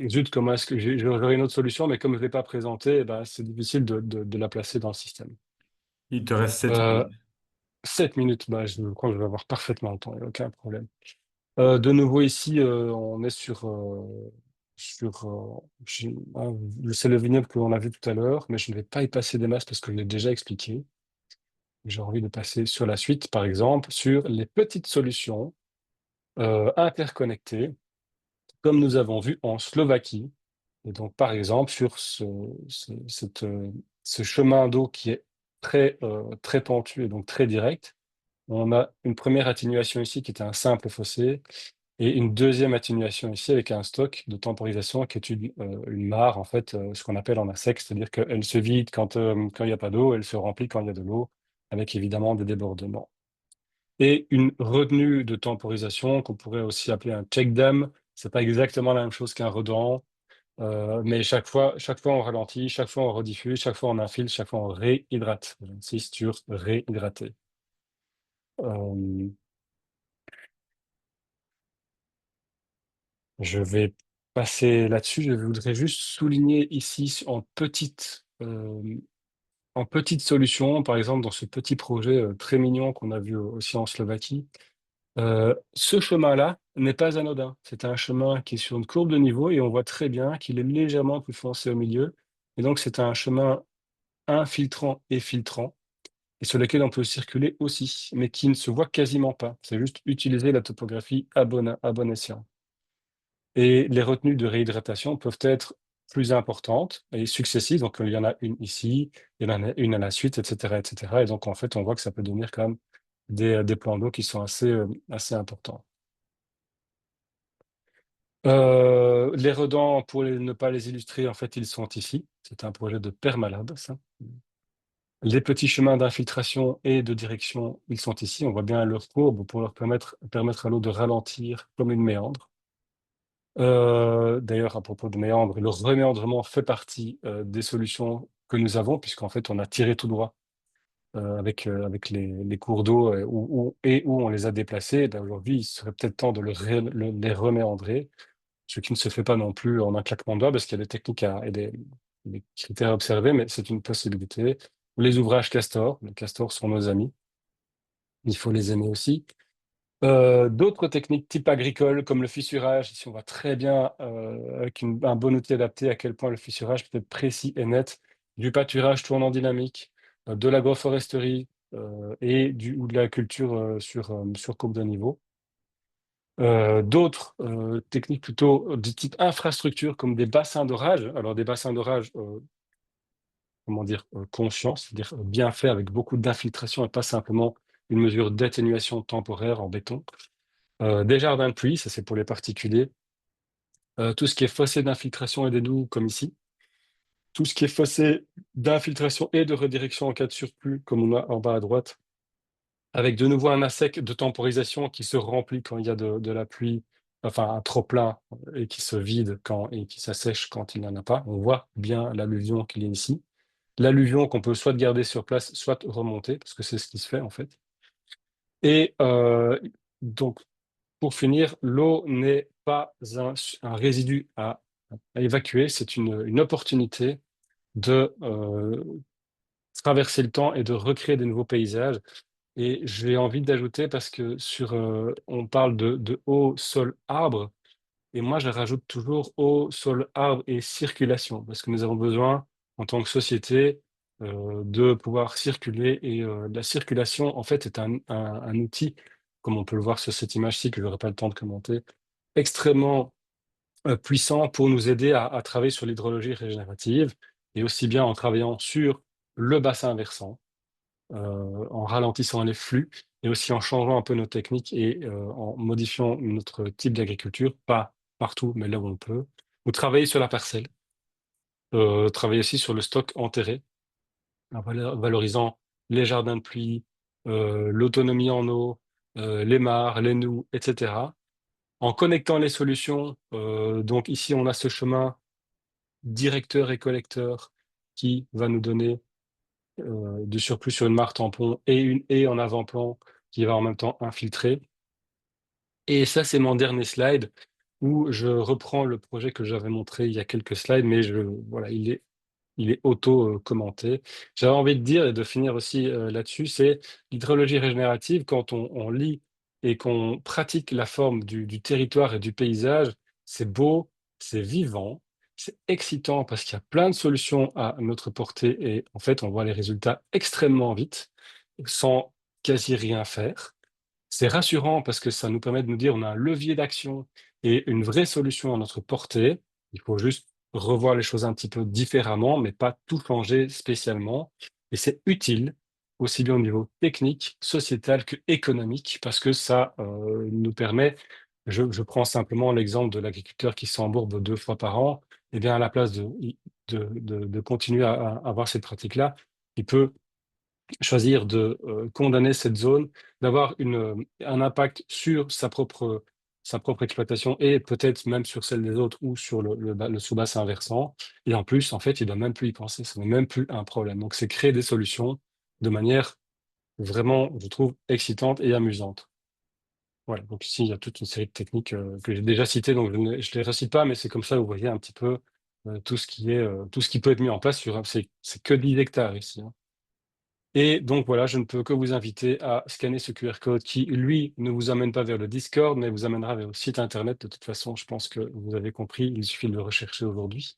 zut, comment est-ce que j'aurais une autre solution, mais comme je ne l'ai pas présentée, eh ben, c'est difficile de la placer dans le système. Il te reste 7 Euh, minutes. 7 minutes, bah, je crois que je vais avoir parfaitement le temps, il n'y a aucun problème. De nouveau ici, on est c'est le vignoble que l'on a vu tout à l'heure, mais je ne vais pas y passer des masses parce que je l'ai déjà expliqué. J'ai envie de passer sur la suite, par exemple, sur les petites solutions interconnectées, comme nous avons vu en Slovaquie. Et donc, par exemple, sur ce chemin d'eau qui est très pentu et donc très direct, on a une première atténuation ici qui était un simple fossé et une deuxième atténuation ici avec un stock de temporisation qui est une mare, en fait, ce qu'on appelle en sec, c'est-à-dire qu'elle se vide quand il n'y a pas d'eau, elle se remplit quand il y a de l'eau, avec évidemment des débordements. Et une retenue de temporisation qu'on pourrait aussi appeler un check dam. C'est pas exactement la même chose qu'un redent, mais chaque fois on ralentit, chaque fois on rediffuse, chaque fois on infile, chaque fois on réhydrate. J'insiste sur réhydrater. Euh, Je vais passer là-dessus. Je voudrais juste souligner ici en petite solution, par exemple dans ce petit projet très mignon qu'on a vu aussi en Slovaquie. Ce chemin-là n'est pas anodin. C'est un chemin qui est sur une courbe de niveau et on voit très bien qu'il est légèrement plus foncé au milieu. Et donc c'est un chemin infiltrant et filtrant et sur lequel on peut circuler aussi, mais qui ne se voit quasiment pas. C'est juste utiliser la topographie à bon escient. Et les retenues de réhydratation peuvent être plus importantes et successives. Donc, il y en a une ici, il y en a une à la suite, etc., etc. Et donc, en fait, on voit que ça peut devenir quand même des plans d'eau qui sont assez importants. Les redans, pour ne pas les illustrer, en fait, ils sont ici. C'est un projet de Permalab, ça. Les petits chemins d'infiltration et de direction, ils sont ici. On voit bien leur courbe pour leur permettre à l'eau de ralentir comme une méandre. D'ailleurs, à propos de méandre, le reméandrement fait partie des solutions que nous avons, puisqu'en fait, on a tiré tout droit avec les cours d'eau où on les a déplacés. Eh ben, aujourd'hui, il serait peut-être temps de les reméandrer, ce qui ne se fait pas non plus en un claquement de doigts, parce qu'il y a des techniques et des critères à observer, mais c'est une possibilité. Les ouvrages Castor, les castors sont nos amis, il faut les aimer aussi. D'autres techniques type agricole, comme le fissurage, ici on voit très bien avec un bon outil adapté à quel point le fissurage peut être précis et net, du pâturage tournant dynamique, de l'agroforesterie ou de la culture sur courbe de niveau. D'autres techniques plutôt de type infrastructure, comme des bassins d'orage. Alors des bassins d'orage, comment dire, conscients, c'est-à-dire bien faits avec beaucoup d'infiltration et pas simplement une mesure d'atténuation temporaire en béton. Des jardins de pluie, ça c'est pour les particuliers. Tout ce qui est fossé d'infiltration et d'égouts, comme ici. Tout ce qui est fossé d'infiltration et de redirection en cas de surplus, comme on a en bas à droite, avec de nouveau un ASEC de temporisation qui se remplit quand il y a de la pluie, enfin un trop-plein, et qui se vide et qui s'assèche quand il n'y en a pas. On voit bien l'alluvion qu'il y a ici. L'alluvion qu'on peut soit garder sur place, soit remonter, parce que c'est ce qui se fait en fait. Et donc, pour finir, l'eau n'est pas un résidu à évacuer, c'est une opportunité de traverser le temps et de recréer des nouveaux paysages. Et j'ai envie d'ajouter, parce que on parle de eau, sol, arbre, et moi je rajoute toujours eau, sol, arbre et circulation, parce que nous avons besoin, en tant que société, de pouvoir circuler. Et la circulation, en fait, est un outil, comme on peut le voir sur cette image-ci, que je n'aurai pas le temps de commenter, extrêmement puissant pour nous aider à travailler sur l'hydrologie régénérative, et aussi bien en travaillant sur le bassin versant, en ralentissant les flux, et aussi en changeant un peu nos techniques et en modifiant notre type d'agriculture, pas partout, mais là où on peut, ou travailler sur la parcelle, travailler aussi sur le stock enterré, en valorisant les jardins de pluie, l'autonomie en eau, les mares, les noues, etc. En connectant les solutions, donc ici on a ce chemin directeur et collecteur qui va nous donner du surplus sur une mare tampon et en avant-plan qui va en même temps infiltrer. Et ça, c'est mon dernier slide où je reprends le projet que j'avais montré il y a quelques slides, mais voilà, il est auto-commenté. J'avais envie de dire et de finir aussi là-dessus, c'est l'hydrologie régénérative. Quand on lit et qu'on pratique la forme du territoire et du paysage, c'est beau, c'est vivant, c'est excitant parce qu'il y a plein de solutions à notre portée, et en fait, on voit les résultats extrêmement vite, sans quasi rien faire. C'est rassurant parce que ça nous permet de nous dire on a un levier d'action et une vraie solution à notre portée. Il faut juste revoir les choses un petit peu différemment, mais pas tout changer spécialement. Et c'est utile, aussi bien au niveau technique, sociétal que économique, parce que ça nous permet, je prends simplement l'exemple de l'agriculteur qui s'embourbe 2 fois par an, et bien à la place de continuer à avoir cette pratique-là, il peut choisir de condamner cette zone, d'avoir un impact sur sa propre exploitation, et peut-être même sur celle des autres ou sur le sous-bassin versant. Et en plus, en fait, il ne doit même plus y penser, ce n'est même plus un problème. Donc, c'est créer des solutions de manière vraiment, je trouve, excitante et amusante. Voilà, donc ici, il y a toute une série de techniques que j'ai déjà citées, donc je ne les recite pas, mais c'est comme ça, vous voyez un petit peu tout ce qui peut être mis en place c'est que 10 hectares ici, hein. Et donc voilà, je ne peux que vous inviter à scanner ce QR code qui, lui, ne vous amène pas vers le Discord, mais vous amènera vers le site internet. De toute façon, je pense que vous avez compris, il suffit de le rechercher aujourd'hui.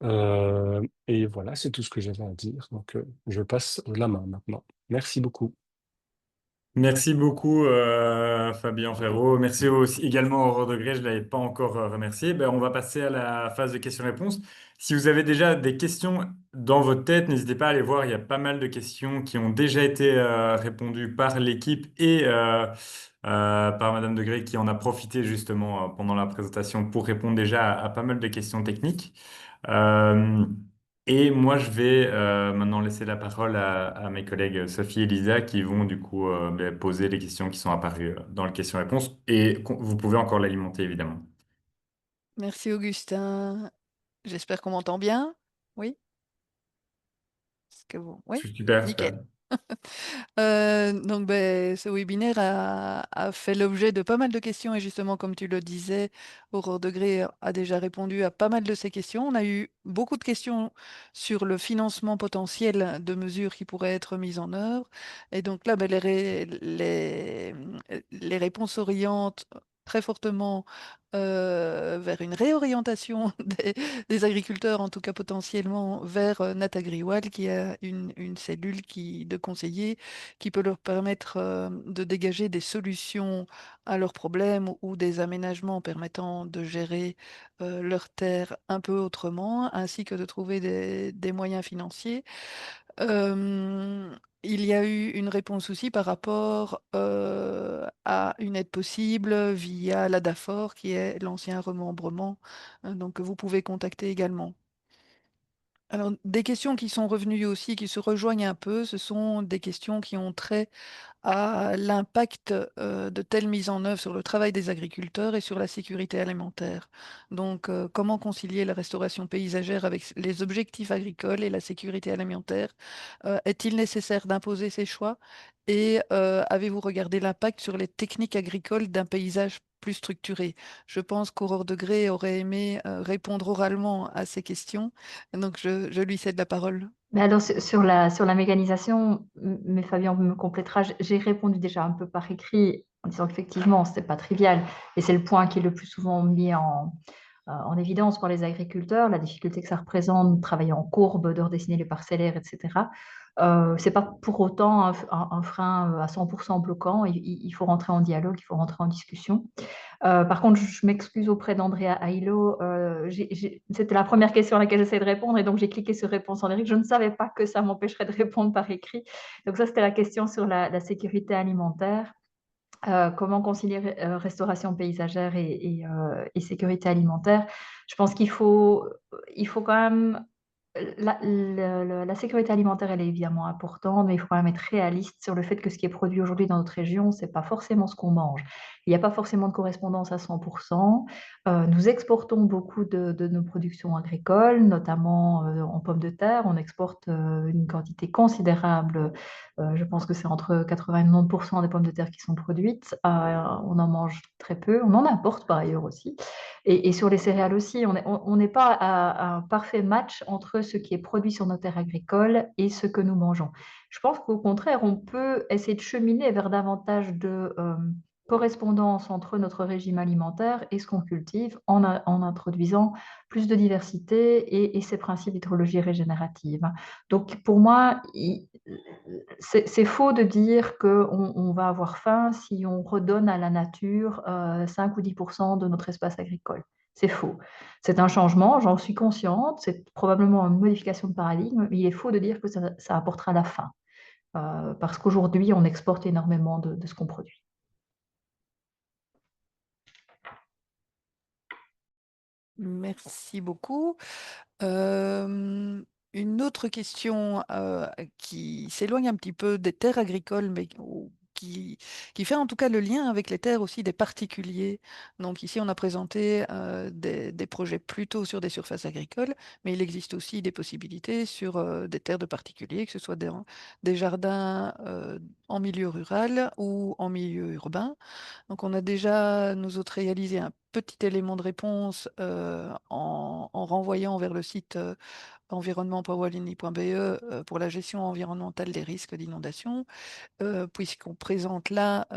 Et voilà, c'est tout ce que j'avais à dire. Donc, je passe la main maintenant. Merci beaucoup. Merci beaucoup, Fabien Ferraud. Merci aussi également Aurore Degré, je ne l'avais pas encore remercié. Ben, on va passer à la phase de questions-réponses. Si vous avez déjà des questions dans votre tête, n'hésitez pas à aller voir. Il y a pas mal de questions qui ont déjà été répondues par l'équipe et par Madame Degré qui en a profité justement pendant la présentation pour répondre déjà à pas mal de questions techniques. Euh, et moi, je vais maintenant laisser la parole à mes collègues Sophie et Lisa qui vont du coup ben, poser les questions qui sont apparues dans le question-réponse. Et vous pouvez encore l'alimenter, évidemment. Merci Augustin. J'espère qu'on m'entend bien. Oui? Est-ce que vous... Oui? Super, Nickel. super. Donc, ce webinaire a fait l'objet de pas mal de questions et justement, comme tu le disais, Aurore Degré a déjà répondu à pas mal de ces questions. On a eu beaucoup de questions sur le financement potentiel de mesures qui pourraient être mises en œuvre. Et donc là, les réponses s'orientent très fortement vers une réorientation des agriculteurs, en tout cas potentiellement, vers Natagriwal, qui a une cellule de conseillers qui peut leur permettre de dégager des solutions à leurs problèmes ou des aménagements permettant de gérer leurs terres un peu autrement, ainsi que de trouver des moyens financiers. Il y a eu une réponse aussi par rapport à une aide possible via l'ADAFOR, qui est l'ancien remembrement, donc que vous pouvez contacter également. Alors, des questions qui sont revenues aussi, qui se rejoignent un peu, ce sont des questions qui ont trait à l'impact de telles mises en œuvre sur le travail des agriculteurs et sur la sécurité alimentaire. Donc, comment concilier la restauration paysagère avec les objectifs agricoles et la sécurité alimentaire? Est-il nécessaire d'imposer ces choix? Et avez-vous regardé l'impact sur les techniques agricoles d'un paysage plus structuré? Je pense qu'Aurore Degré aurait aimé répondre oralement à ces questions, donc je lui cède la parole. Mais alors, sur la mécanisation, mais Fabien me complétera, j'ai répondu déjà un peu par écrit en disant qu'effectivement, ce n'est pas trivial. Et c'est le point qui est le plus souvent mis en évidence par les agriculteurs, la difficulté que ça représente de travailler en courbe, de redessiner les parcellaires, etc. Ce n'est pas pour autant un frein à 100% bloquant. Il faut rentrer en dialogue, il faut rentrer en discussion. Par contre, je m'excuse auprès d'Andrea Ailo. C'était la première question à laquelle j'essayais de répondre et donc j'ai cliqué sur réponse en direct. Je ne savais pas que ça m'empêcherait de répondre par écrit. Donc ça, c'était la question sur la sécurité alimentaire. Comment concilier restauration paysagère et sécurité alimentaire? Je pense il faut quand même la sécurité alimentaire, elle est évidemment importante, mais il faut quand même être réaliste sur le fait que ce qui est produit aujourd'hui dans notre région, ce n'est pas forcément ce qu'on mange. Il n'y a pas forcément de correspondance à 100%. Nous exportons beaucoup de nos productions agricoles, notamment en pommes de terre. On exporte une quantité considérable. Je pense que c'est entre 80 et 90% des pommes de terre qui sont produites. On en mange très peu. On en importe par ailleurs aussi. Et sur les céréales aussi, on n'est pas à un parfait match entre ce qui est produit sur nos terres agricoles et ce que nous mangeons. Je pense qu'au contraire, on peut essayer de cheminer vers davantage de correspondance entre notre régime alimentaire et ce qu'on cultive en introduisant plus de diversité et ces principes d'hydrologie régénérative. Donc pour moi, c'est faux de dire qu'on va avoir faim si on redonne à la nature 5 ou 10% de notre espace agricole. C'est faux. C'est un changement, j'en suis consciente, c'est probablement une modification de paradigme, mais il est faux de dire que ça apportera la faim, parce qu'aujourd'hui, on exporte énormément de ce qu'on produit. Merci beaucoup. Une autre question qui s'éloigne un petit peu des terres agricoles, mais qui fait en tout cas le lien avec les terres aussi des particuliers. Donc ici, on a présenté des projets plutôt sur des surfaces agricoles, mais il existe aussi des possibilités sur des terres de particuliers, que ce soit des jardins en milieu rural ou en milieu urbain. Donc on a déjà, nous autres, réalisé un petit élément de réponse en renvoyant vers le site environnement.wallonie.be pour la gestion environnementale des risques d'inondation, puisqu'on présente là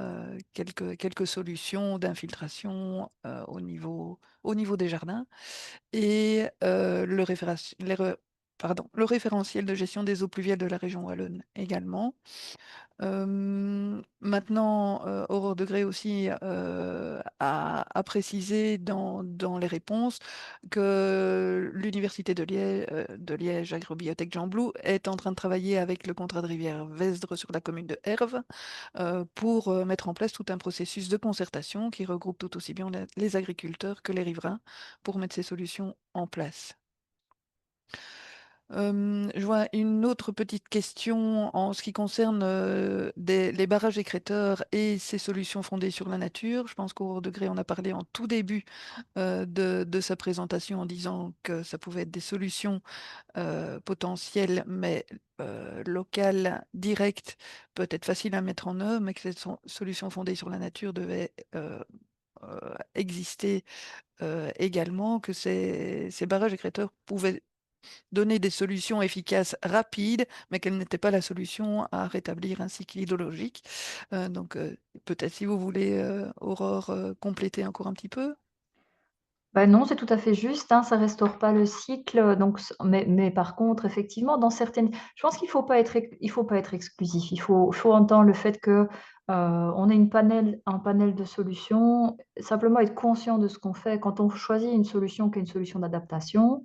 quelques solutions d'infiltration au niveau des jardins. Et pardon, le référentiel de gestion des eaux pluviales de la région wallonne également. Maintenant, Aurore Degré aussi a précisé dans les réponses que l'Université de Liège Agrobiotech Jean Blou est en train de travailler avec le contrat de rivière Vesdre sur la commune de Herve pour mettre en place tout un processus de concertation qui regroupe tout aussi bien les agriculteurs que les riverains pour mettre ces solutions en place. Je vois une autre petite question en ce qui concerne les barrages écrêteurs et ces solutions fondées sur la nature. Je pense qu'Aurore Degré en a parlé en tout début de sa présentation en disant que ça pouvait être des solutions potentielles, mais locales, directes, peut-être faciles à mettre en œuvre, mais que cette solution fondée sur la nature devait exister également, que ces barrages écrêteurs pouvaient donner des solutions efficaces, rapides, mais qu'elle n'était pas la solution à rétablir un cycle hydrologique. Donc, peut-être si vous voulez, Aurore, compléter encore un petit peu. Bah non, c'est tout à fait juste, hein, ça restaure pas le cycle, donc mais par contre, effectivement, dans certaines je pense qu'il faut pas être exclusif. Il faut entendre le fait que, on a un panel de solutions, simplement être conscient de ce qu'on fait. Quand on choisit une solution qui est une solution d'adaptation,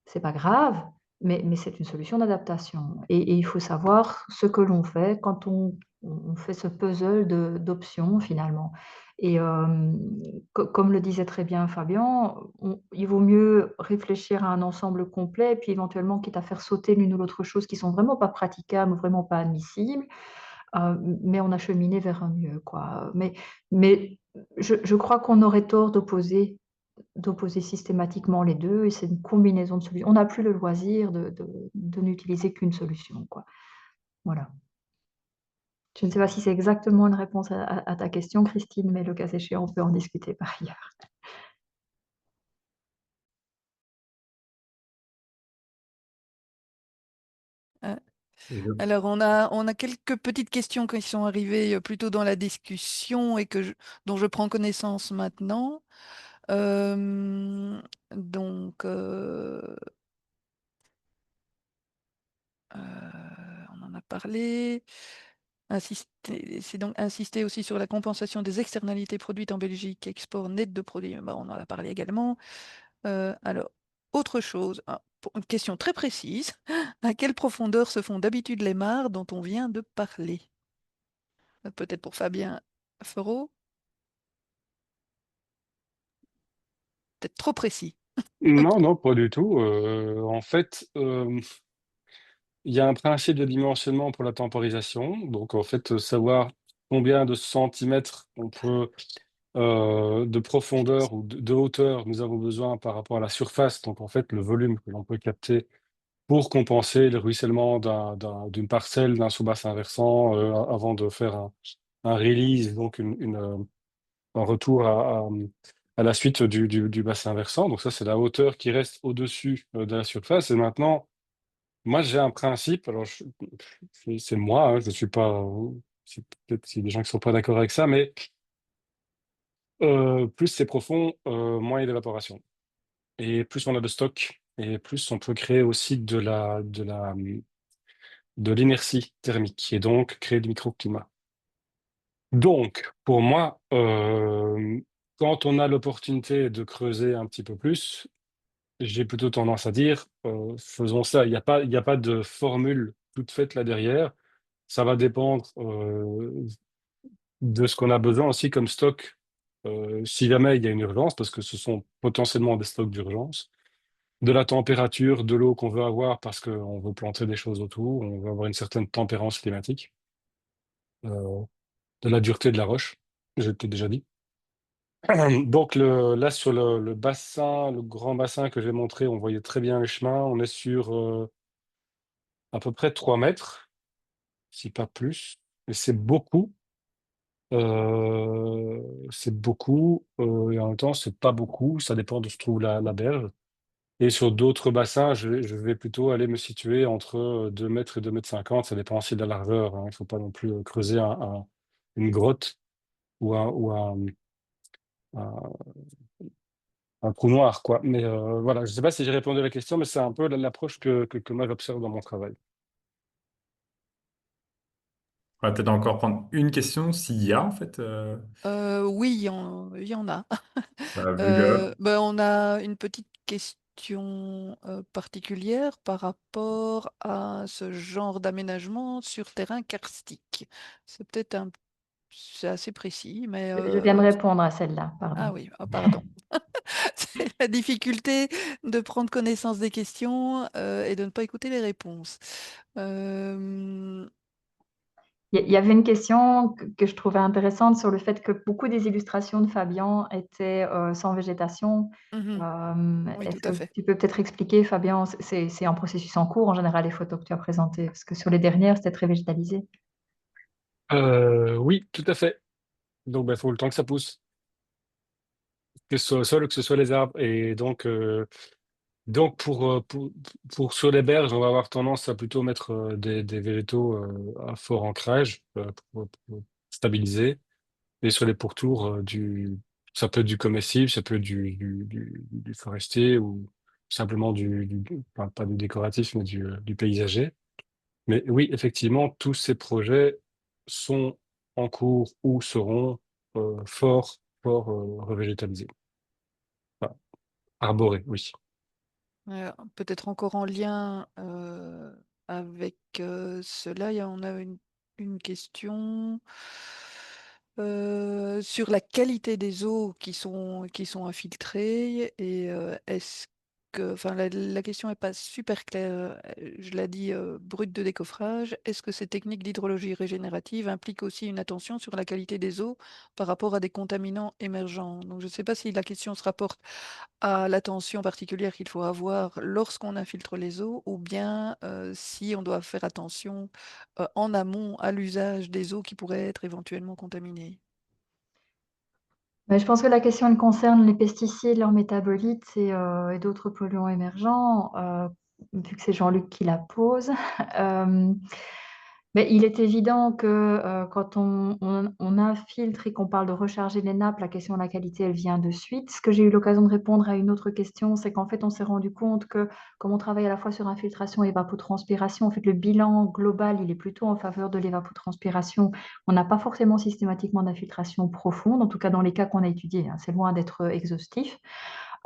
c'est pas grave, mais c'est une solution d'adaptation et il faut savoir ce que l'on fait quand on fait ce puzzle d'options finalement et comme le disait très bien Fabien, il vaut mieux réfléchir à un ensemble complet et puis éventuellement, quitte à faire sauter l'une ou l'autre chose qui sont vraiment pas praticables ou vraiment pas admissibles, mais on a cheminé vers un mieux, quoi. Mais je crois qu'on aurait tort d'opposer systématiquement les 2 et c'est une combinaison de solutions. On n'a plus le loisir de n'utiliser qu'une solution, quoi. Voilà. Je ne sais pas si c'est exactement une réponse à ta question, Christine, mais le cas échéant, on peut en discuter par ailleurs. Euh, Je- Alors, on a quelques petites questions qui sont arrivées plutôt dans la discussion et dont je prends connaissance maintenant. Euh, donc, on en a parlé. C'est donc insister aussi sur la compensation des externalités produites en Belgique, export net de produits. Bah, on en a parlé également. Alors, autre chose, pour une question très précise. À quelle profondeur se font d'habitude les mares dont on vient de parler? Peut-être pour Fabien Fereau, peut-être trop précis. Non, non, pas du tout. En fait, il y a un principe de dimensionnement pour la temporisation. Donc, en fait, savoir combien de centimètres on peut, de profondeur ou de hauteur nous avons besoin par rapport à la surface. Donc, en fait, le volume que l'on peut capter pour compenser le ruissellement d'une parcelle, d'un sous-bassin versant, avant de faire un release, donc un retour à la suite du bassin versant. Donc ça, c'est la hauteur qui reste au-dessus de la surface. Et maintenant, moi, j'ai un principe. Alors, c'est moi, hein, je ne suis pas. Peut-être qu'il y a des gens qui ne sont pas d'accord avec ça, mais plus c'est profond, moins il y a d'évaporation. Et plus on a de stock, et plus on peut créer aussi de l'inertie thermique, et donc créer du microclimat. Donc, pour moi, quand on a l'opportunité de creuser un petit peu plus, j'ai plutôt tendance à dire, faisons ça. Il y a pas de formule toute faite là derrière. Ça va dépendre de ce qu'on a besoin aussi comme stock, si jamais il y a une urgence, parce que ce sont potentiellement des stocks d'urgence, de la température, de l'eau qu'on veut avoir parce qu'on veut planter des choses autour, on veut avoir une certaine tempérance climatique, euh, de la dureté de la roche, je t'ai déjà dit. Donc là, sur le bassin, le grand bassin que j'ai montré, on voyait très bien le chemin. On est sur à peu près 3 mètres, si pas plus. Et c'est beaucoup, et en même temps, c'est pas beaucoup. Ça dépend de où se trouve la berge. Et sur d'autres bassins, je vais plutôt aller me situer entre 2 mètres et 2,50 m. Ça dépend aussi de la largeur, hein. Il ne faut pas non plus creuser une grotte ou un, un trou noir, quoi. Mais voilà, je ne sais pas si j'ai répondu à la question, mais c'est un peu l'approche que moi j'observe dans mon travail. On va peut-être encore prendre une question s'il y a en fait. Oui, il y en a. Vu l'heure. Ben, on a une petite question particulière par rapport à ce genre d'aménagement sur terrain karstique. C'est peut-être c'est assez précis, mais Je viens de répondre à celle-là, pardon. ah oui, ah, pardon. C'est la difficulté de prendre connaissance des questions et de ne pas écouter les réponses. Euh, Il y avait une question que je trouvais intéressante sur le fait que beaucoup des illustrations de Fabien étaient sans végétation. mhm, oui, tout Est-ce à que fait. tu peux peut-être expliquer, Fabien, c'est un processus en cours en général, les photos que tu as présentées, parce que sur les dernières, c'était très végétalisé. Oui, tout à fait. Donc, il faut le temps que ça pousse, que ce soit au sol ou que ce soit les arbres. Et donc pour sur les berges, on va avoir tendance à plutôt mettre des végétaux à fort ancrage pour stabiliser. Et sur les pourtours, ça peut être du comestible, ça peut être du forestier ou simplement enfin, pas du décoratif, mais du paysager. Mais oui, effectivement, tous ces projets sont en cours ou seront fort revégétalisés. Enfin, arborés, oui. Peut-être encore en lien avec cela, on a une question sur la qualité des eaux qui sont infiltrées et est-ce que, enfin la question n'est pas super claire, je la dis brute de décoffrage, est-ce que ces techniques d'hydrologie régénérative impliquent aussi une attention sur la qualité des eaux par rapport à des contaminants émergents? Donc je ne sais pas si la question se rapporte à l'attention particulière qu'il faut avoir lorsqu'on infiltre les eaux ou bien si on doit faire attention en amont à l'usage des eaux qui pourraient être éventuellement contaminées. Mais je pense que la question elle concerne les pesticides, leurs métabolites et d'autres polluants émergents, vu que c'est Jean-Luc qui la pose. Euh, Mais il est évident que quand on infiltre et qu'on parle de recharger les nappes, la question de la qualité, elle vient de suite. Ce que j'ai eu l'occasion de répondre à une autre question, c'est qu'en fait, on s'est rendu compte que comme on travaille à la fois sur infiltration et évapotranspiration, en fait, le bilan global, il est plutôt en faveur de l'évapotranspiration. On n'a pas forcément systématiquement d'infiltration profonde, en tout cas dans les cas qu'on a étudiés, hein. C'est loin d'être exhaustif.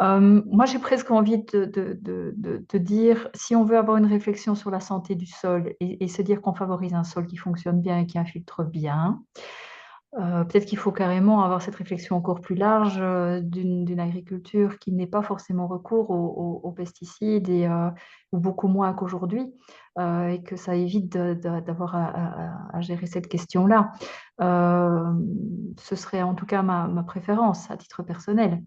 Moi, j'ai presque envie de dire, si on veut avoir une réflexion sur la santé du sol et se dire qu'on favorise un sol qui fonctionne bien et qui infiltre bien, peut-être qu'il faut carrément avoir cette réflexion encore plus large d'une agriculture qui n'ait pas forcément recours aux pesticides ou beaucoup moins qu'aujourd'hui, et que ça évite d'avoir à gérer cette question-là. Euh, Ce serait en tout cas ma préférence à titre personnel.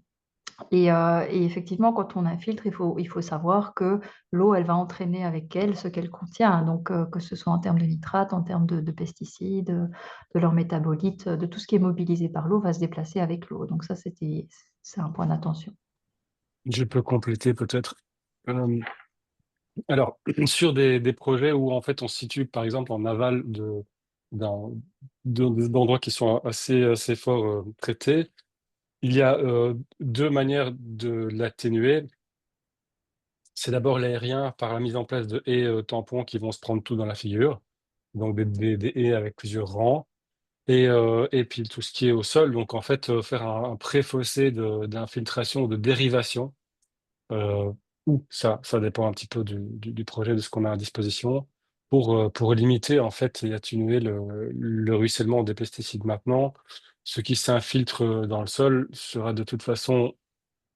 Et effectivement, quand on infiltre, il faut savoir que l'eau, elle va entraîner avec elle ce qu'elle contient. Donc, que ce soit en termes de nitrates, en termes de pesticides, de leurs métabolites, de tout ce qui est mobilisé par l'eau va se déplacer avec l'eau. Donc, ça, c'est un point d'attention. Je peux compléter peut-être. Euh, alors, sur des projets où en fait on se situe par exemple en aval d'un- d'endroits qui sont assez fort traités, il y a deux manières de l'atténuer. C'est d'abord l'aérien par la mise en place de haies tampons qui vont se prendre tout dans la figure, donc des haies avec plusieurs rangs. Et puis tout ce qui est au sol, donc en fait faire un pré-fossé d'infiltration ou de dérivation, euh, ou ça dépend un petit peu du projet, de ce qu'on a à disposition, pour limiter en fait et atténuer le ruissellement des pesticides. Maintenant, ce qui s'infiltre dans le sol sera de toute façon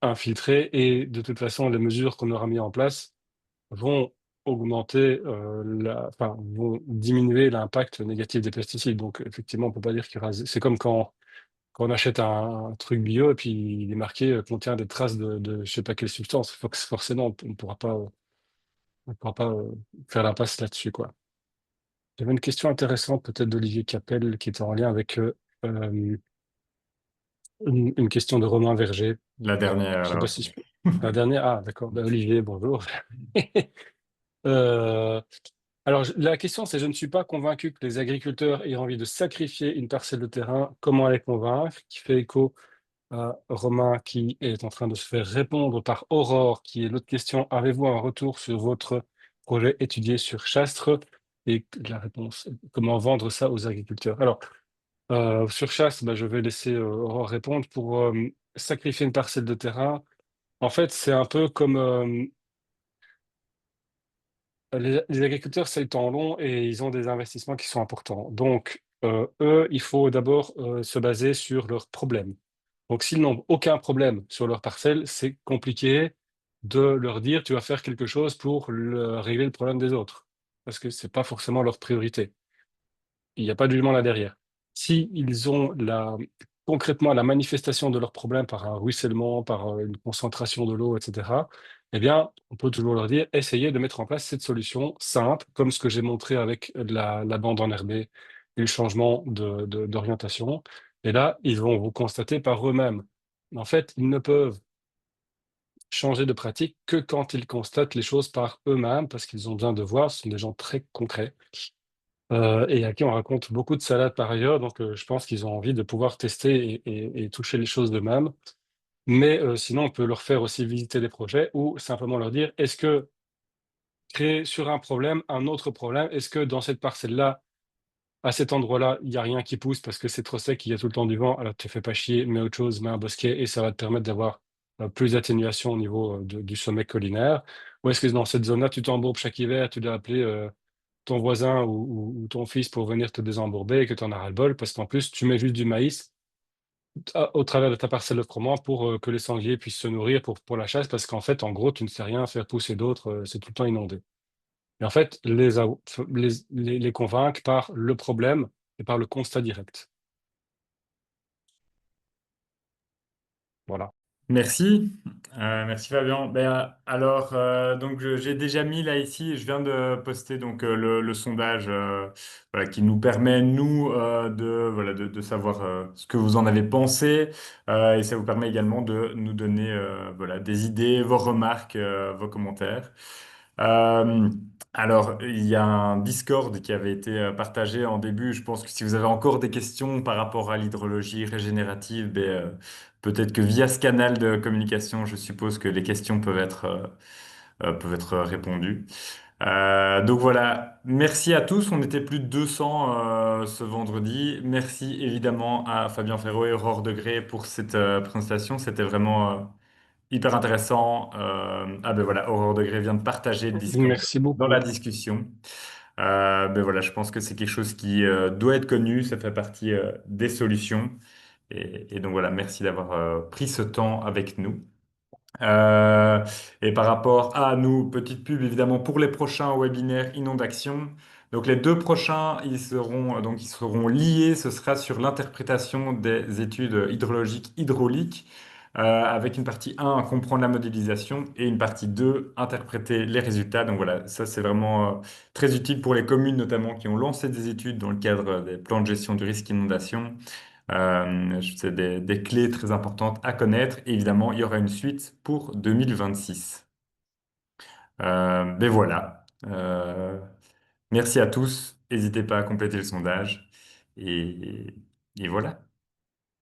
infiltré et de toute façon les mesures qu'on aura mis en place vont augmenter, enfin, vont diminuer l'impact négatif des pesticides. Donc, effectivement, on peut pas dire qu'il y aura. C'est comme quand on achète un truc bio et puis il est marqué contient des traces de je sais pas quelle substance. Forcément, on pourra pas faire l'impasse là-dessus, quoi. J'avais une question intéressante, peut-être d'Olivier Capel, qui était en lien avec euh, une question de Romain Verger. La dernière Je sais pas alors. si la dernière. Ah, d'accord. Ben, Olivier, bonjour. Euh, Alors, la question, c'est, je ne suis pas convaincu que les agriculteurs aient envie de sacrifier une parcelle de terrain. Comment les convaincre? Qui fait écho à Romain qui est en train de se faire répondre par Aurore, qui est l'autre question. Avez-vous un retour sur votre projet étudié sur Chastre? Et la réponse, comment vendre ça aux agriculteurs? Alors, sur Chastre, bah, je vais laisser Aurore répondre. Pour sacrifier une parcelle de terrain, en fait, c'est un peu comme les agriculteurs, c'est le temps long et ils ont des investissements qui sont importants. Donc, eux, il faut d'abord se baser sur leurs problèmes. Donc, s'ils n'ont aucun problème sur leur parcelle, c'est compliqué de leur dire tu vas faire quelque chose pour régler le problème des autres, parce que c'est pas forcément leur priorité. Il n'y a pas de jugement là derrière. Si ils ont concrètement la manifestation de leurs problèmes par un ruissellement, par une concentration de l'eau, etc., eh bien, on peut toujours leur dire, essayez de mettre en place cette solution simple, comme ce que j'ai montré avec la bande enherbée et le changement d'orientation. Et là, ils vont vous constater par eux-mêmes. En fait, ils ne peuvent changer de pratique que quand ils constatent les choses par eux-mêmes, parce qu'ils ont besoin de voir, ce sont des gens très concrets et à qui on raconte beaucoup de salades par ailleurs. Donc, je pense qu'ils ont envie de pouvoir tester et toucher les choses d'eux-mêmes. Mais sinon, on peut leur faire aussi visiter des projets ou simplement leur dire, est-ce que créer sur un problème un autre problème, est-ce que dans cette parcelle-là, à cet endroit-là, il n'y a rien qui pousse parce que c'est trop sec, il y a tout le temps du vent, alors te fais pas chier, mets autre chose, mets un bosquet et ça va te permettre d'avoir plus d'atténuation au niveau du sommet collinaire. Ou est-ce que dans cette zone-là, tu t'embourbes chaque hiver, tu dois appeler ton voisin ou ton fils pour venir te désembourber et que tu en as ras-le-bol, parce qu'en plus, tu mets juste du maïs au travers de ta parcelle de froment pour que les sangliers puissent se nourrir pour la chasse, parce qu'en fait, en gros, tu ne sais rien faire pousser d'autres, c'est tout le temps inondé. Et en fait, les convaincre par le problème et par le constat direct. Voilà. Merci. Merci Fabien. Ben, alors, donc j'ai déjà mis là ici, je viens de poster donc le sondage voilà, qui nous permet, nous, de savoir ce que vous en avez pensé. Et ça vous permet également de nous donner voilà, des idées, vos remarques, vos commentaires. Euh, alors, il y a un Discord qui avait été partagé en début. Je pense que si vous avez encore des questions par rapport à l'hydrologie régénérative, ben, peut-être que via ce canal de communication, je suppose que les questions peuvent être répondues. Donc voilà, merci à tous. On était plus de 200 ce vendredi. Merci évidemment à Fabien Ferro et Aurore Degré pour cette présentation. C'était vraiment hyper intéressant. Ah ben voilà, Aurore Degré vient de partager le Discord Merci dans la beaucoup. discussion. Ben voilà, je pense que c'est quelque chose qui doit être connu. Ça fait partie des solutions. Et donc voilà, merci d'avoir pris ce temps avec nous. Euh, et par rapport à nous, petite pub évidemment pour les prochains webinaires Inondation. Donc les deux prochains, ils seront liés. Ce sera sur l'interprétation des études hydrologiques hydrauliques, avec une partie 1, comprendre la modélisation, et une partie 2, interpréter les résultats. Donc voilà, ça c'est vraiment très utile pour les communes notamment qui ont lancé des études dans le cadre des plans de gestion du risque inondation. C'est des clés très importantes à connaître. Et évidemment, il y aura une suite pour 2026. Mais voilà. Merci à tous. N'hésitez pas à compléter le sondage. Et, et voilà.